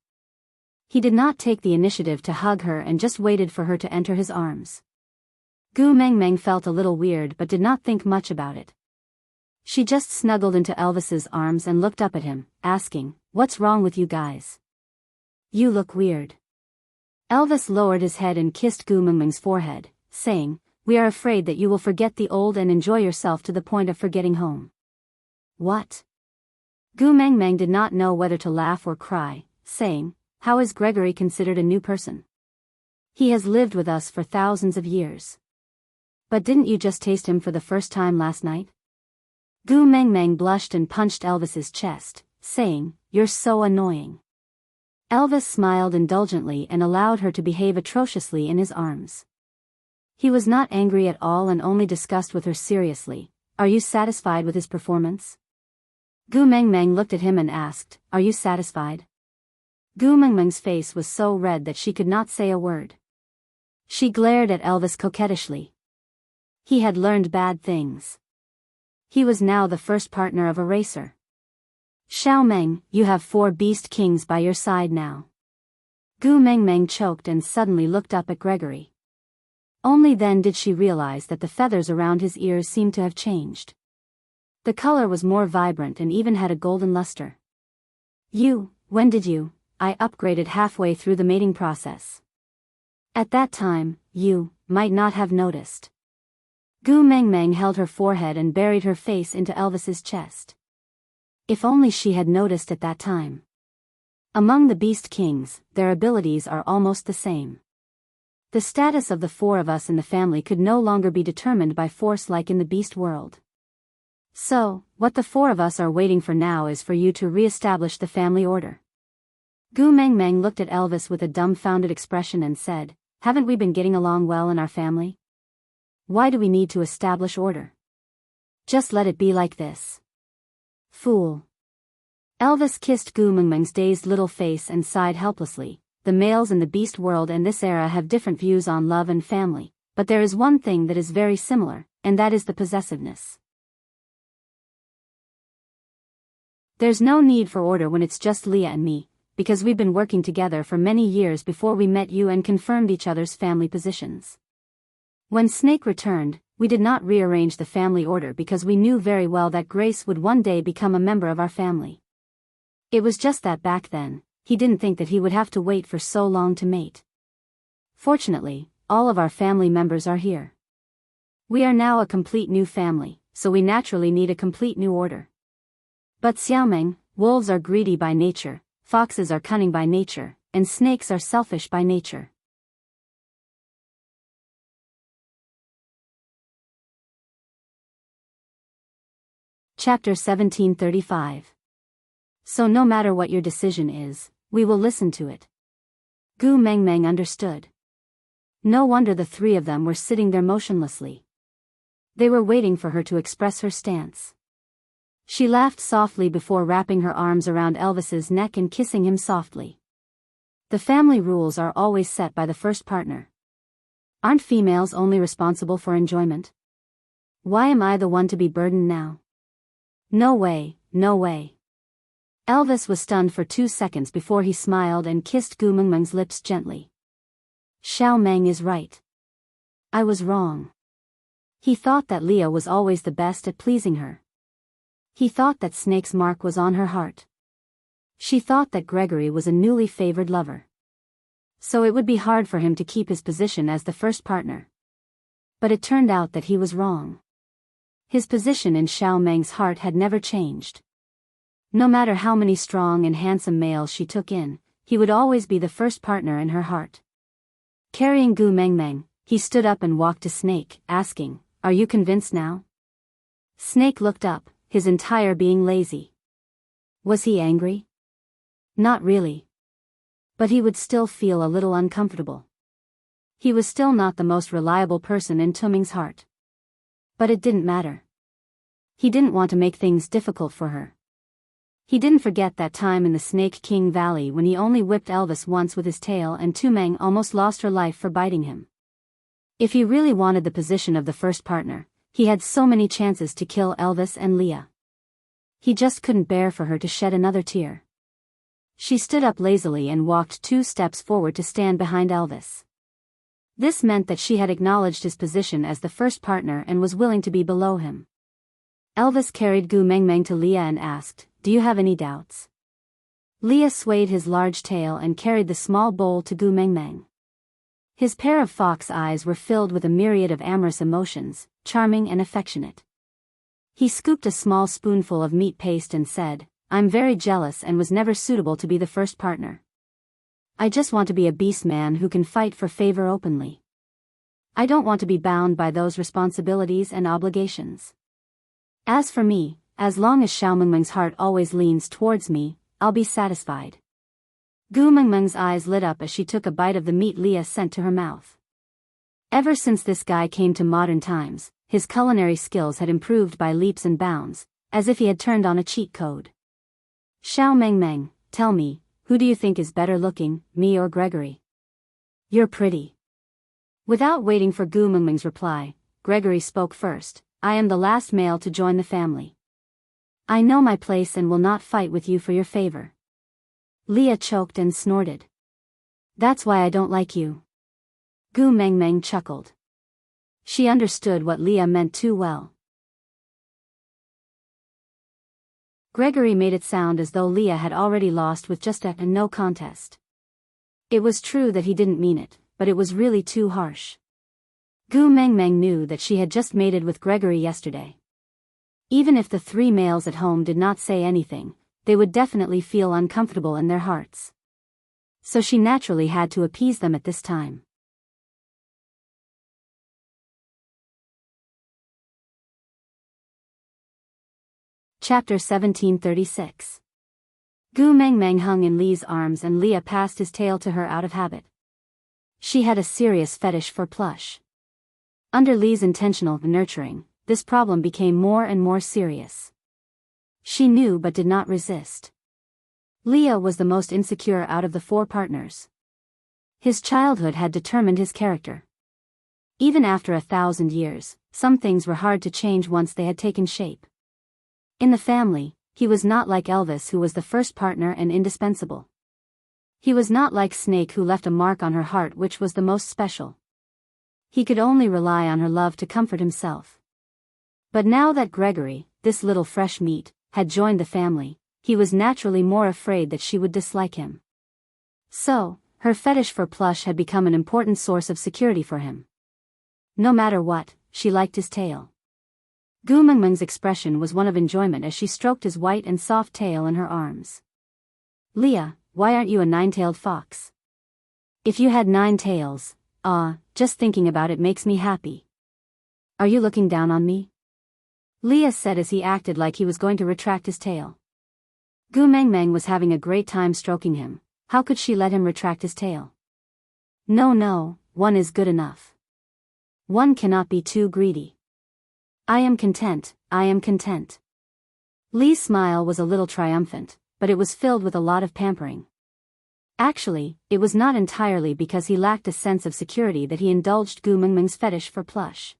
He did not take the initiative to hug her and just waited for her to enter his arms. Gu Mengmeng felt a little weird but did not think much about it. She just snuggled into Elvis's arms and looked up at him, asking, "What's wrong with you guys? You look weird." Elvis lowered his head and kissed Gu Mengmeng's forehead, saying, "We are afraid that you will forget the old and enjoy yourself to the point of forgetting home." What? Gu Mengmeng did not know whether to laugh or cry, saying, "How is Gregory considered a new person? He has lived with us for thousands of years. But didn't you just taste him for the first time last night?" Gu Mengmeng blushed and punched Elvis's chest, saying, "You're so annoying." Elvis smiled indulgently and allowed her to behave atrociously in his arms. He was not angry at all and only discussed with her seriously, "Are you satisfied with his performance?" Gu Mengmeng looked at him and asked, "Are you satisfied?" Gu Mengmeng's face was so red that she could not say a word. She glared at Elvis coquettishly. He had learned bad things. He was now the first partner of a racer. "Xiao Meng, you have 4 beast kings by your side now." Gu Mengmeng choked and suddenly looked up at Gregory. Only then did she realize that the feathers around his ears seemed to have changed. The color was more vibrant and even had a golden luster. When did you? I upgraded halfway through the mating process. At that time, might not have noticed. Gu Mengmeng held her forehead and buried her face into Elvis's chest. If only she had noticed at that time. Among the Beast Kings, their abilities are almost the same. The status of the four of us in the family could no longer be determined by force like in the beast world. So, what the four of us are waiting for now is for you to re-establish the family order. Gu Mengmeng looked at Elvis with a dumbfounded expression and said, haven't we been getting along well in our family? Why do we need to establish order? Just let it be like this. Fool. Elvis kissed Gu Mengmeng's dazed little face and sighed helplessly. The males in the beast world and this era have different views on love and family, but there is one thing that is very similar, and that is the possessiveness. There's no need for order when it's just Leah and me, because we've been working together for many years before we met you and confirmed each other's family positions. When Snake returned, we did not rearrange the family order because we knew very well that Grace would one day become a member of our family. It was just that back then, he didn't think that he would have to wait for so long to mate. Fortunately, all of our family members are here. We are now a complete new family, so we naturally need a complete new order. But Xiaomeng, wolves are greedy by nature, foxes are cunning by nature, and snakes are selfish by nature. Chapter 1735. So no matter what your decision is, we will listen to it. Gu Mengmeng understood. No wonder the three of them were sitting there motionlessly. They were waiting for her to express her stance. She laughed softly before wrapping her arms around Elvis's neck and kissing him softly. The family rules are always set by the first partner. Aren't females only responsible for enjoyment? Why am I the one to be burdened now? No way, no way. Elvis was stunned for 2 seconds before he smiled and kissed Gu Mengmeng's lips gently. Xiaomeng is right. I was wrong. He thought that Leah was always the best at pleasing her. He thought that Snake's mark was on her heart. She thought that Gregory was a newly favored lover. So it would be hard for him to keep his position as the first partner. But it turned out that he was wrong. His position in Xiaomeng's heart had never changed. No matter how many strong and handsome males she took in, he would always be the first partner in her heart. Carrying Gu Mengmeng, he stood up and walked to Snake, asking, "Are you convinced now?" Snake looked up, his entire being lazy. Was he angry? Not really. But he would still feel a little uncomfortable. He was still not the most reliable person in Tuming's heart. But it didn't matter. He didn't want to make things difficult for her. He didn't forget that time in the Snake King Valley when he only whipped Elvis once with his tail and Tumeng almost lost her life for biting him. If he really wanted the position of the first partner, he had so many chances to kill Elvis and Leah. He just couldn't bear for her to shed another tear. She stood up lazily and walked 2 steps forward to stand behind Elvis. This meant that she had acknowledged his position as the first partner and was willing to be below him. Elvis carried Gu Mengmeng to Leah and asked, "Do you have any doubts?" Leah swayed his large tail and carried the small bowl to Gu Mengmeng. His pair of fox eyes were filled with a myriad of amorous emotions, charming and affectionate. He scooped a small spoonful of meat paste and said, "I'm very jealous and was never suitable to be the first partner. I just want to be a beast man who can fight for favor openly. I don't want to be bound by those responsibilities and obligations. As for me, as long as Xiaomengmeng's heart always leans towards me, I'll be satisfied." Gu Mengmeng's eyes lit up as she took a bite of the meat Leah sent to her mouth. Ever since this guy came to modern times, his culinary skills had improved by leaps and bounds, as if he had turned on a cheat code. "Xiaomengmeng, tell me, who do you think is better looking, me or Gregory?" "You're pretty." Without waiting for Gu Mengmeng's reply, Gregory spoke first. "I am the last male to join the family. I know my place and will not fight with you for your favor." Leah choked and snorted. "That's why I don't like you." Gu Mengmeng chuckled. She understood what Leah meant too well. Gregory made it sound as though Leah had already lost with just a no contest. It was true that he didn't mean it, but it was really too harsh. Gu Mengmeng knew that she had just mated with Gregory yesterday. Even if the three males at home did not say anything, they would definitely feel uncomfortable in their hearts. So she naturally had to appease them at this time. Chapter 1736. Gu Mengmeng hung in Li's arms and Leah passed his tail to her out of habit. She had a serious fetish for plush. Under Li's intentional nurturing, this problem became more and more serious. She knew but did not resist. Leah was the most insecure out of the four partners. His childhood had determined his character. Even after 1,000 years, some things were hard to change once they had taken shape. In the family, he was not like Elvis, who was the first partner and indispensable. He was not like Snake, who left a mark on her heart which was the most special. He could only rely on her love to comfort himself. But now that Gregory, this little fresh meat, had joined the family, he was naturally more afraid that she would dislike him. So, her fetish for plush had become an important source of security for him. No matter what, she liked his tail. Gu Mengmeng's expression was one of enjoyment as she stroked his white and soft tail in her arms. Leah, why aren't you a nine-tailed fox? If you had 9 tails, just thinking about it makes me happy. Are you looking down on me? Leah said as he acted like he was going to retract his tail. Gu Mengmeng was having a great time stroking him. How could she let him retract his tail? No, one is good enough. One cannot be too greedy. I am content. Li's smile was a little triumphant, but it was filled with a lot of pampering. Actually, it was not entirely because he lacked a sense of security that he indulged Gu Mengmeng's fetish for plush.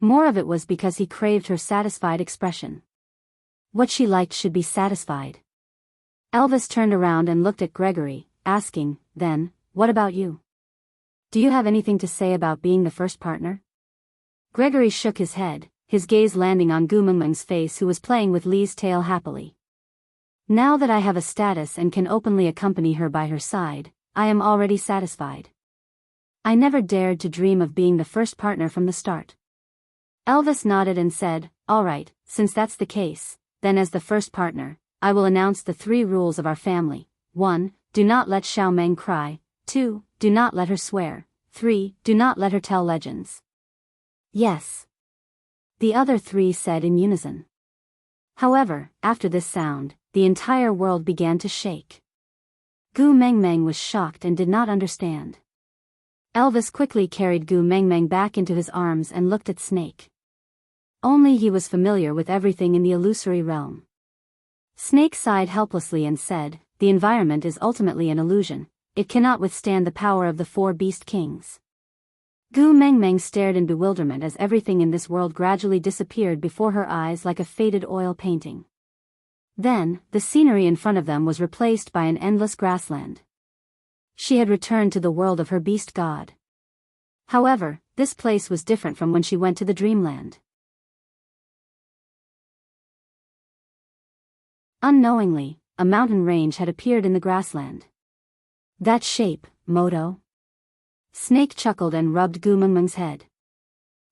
More of it was because he craved her satisfied expression. What she liked should be satisfied. Elvis turned around and looked at Gregory, asking, then, what about you? Do you have anything to say about being the first partner? Gregory shook his head, his gaze landing on Gu Mengmeng's face, who was playing with Li's tail happily. Now that I have a status and can openly accompany her by her side, I am already satisfied. I never dared to dream of being the first partner from the start. Elvis nodded and said, all right, since that's the case, then as the first partner, I will announce the 3 rules of our family. 1. Do not let Xiao Meng cry. 2. Do not let her swear. 3. Do not let her tell legends. Yes. The other 3 said in unison. However, after this sound, the entire world began to shake. Gu Mengmeng was shocked and did not understand. Elvis quickly carried Gu Mengmeng back into his arms and looked at Snake. Only he was familiar with everything in the illusory realm. Snake sighed helplessly and said, the environment is ultimately an illusion, it cannot withstand the power of the 4 beast kings. Gu Mengmeng stared in bewilderment as everything in this world gradually disappeared before her eyes like a faded oil painting. Then, the scenery in front of them was replaced by an endless grassland. She had returned to the world of her beast god. However, this place was different from when she went to the dreamland. Unknowingly, a mountain range had appeared in the grassland. That shape, Moto? Snake chuckled and rubbed Gu Mengmeng's head.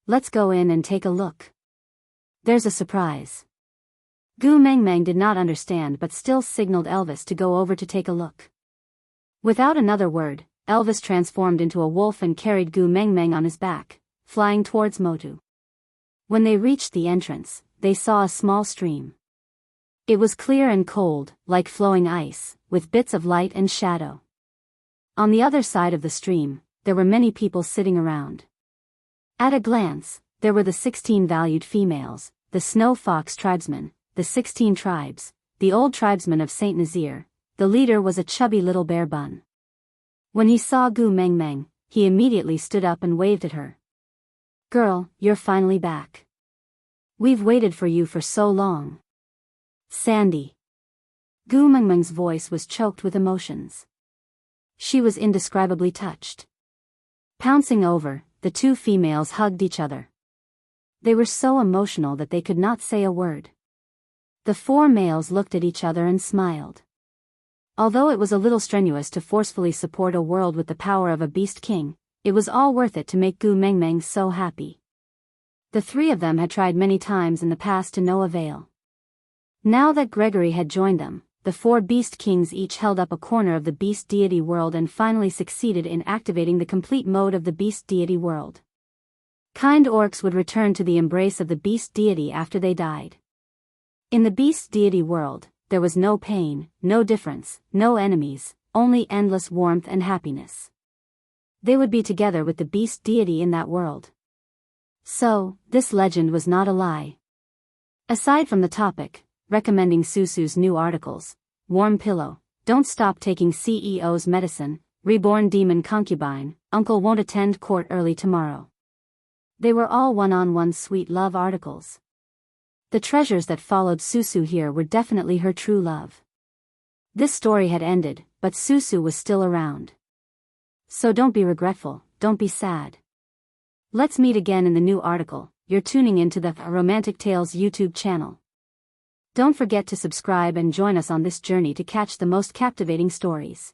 Let's go in and take a look. There's a surprise. Gu Mengmeng did not understand but still signaled Elvis to go over to take a look. Without another word, Elvis transformed into a wolf and carried Gu Mengmeng on his back, flying towards Motu. When they reached the entrance, they saw a small stream. It was clear and cold, like flowing ice, with bits of light and shadow. On the other side of the stream, there were many people sitting around. At a glance, there were the 16 valued females, the snow fox tribesmen, the 16 tribes, the old tribesmen of Saint Nazir. The leader was a chubby little bear bun. When he saw Gu Mengmeng, he immediately stood up and waved at her. Girl, you're finally back. We've waited for you for so long. Sandy. Gu Mengmeng's voice was choked with emotions. She was indescribably touched. Pouncing over, the 2 females hugged each other. They were so emotional that they could not say a word. The 4 males looked at each other and smiled. Although it was a little strenuous to forcefully support a world with the power of a beast king, It was all worth it to make Gu Mengmeng so happy. The three of them had tried many times in the past to no avail. Now that Gregory had joined them, the four beast kings each held up a corner of the beast deity world and finally succeeded in activating the complete mode of the beast deity world. Kind orcs would return to the embrace of the beast deity after they died. In the beast deity world, there was no pain, no difference, no enemies, only endless warmth and happiness. They would be together with the beast deity in that world. So, this legend was not a lie. Aside from the topic, recommending Susu's new articles, Warm Pillow, Don't Stop Taking CEO's Medicine, Reborn Demon Concubine, Uncle Won't Attend Court Early Tomorrow. They were all one-on-one sweet love articles. The treasures that followed Susu here were definitely her true love. This story had ended, but Susu was still around. So don't be regretful, don't be sad. Let's meet again in the new article. You're tuning into the Romantic Tales YouTube channel. Don't forget to subscribe and join us on this journey to catch the most captivating stories.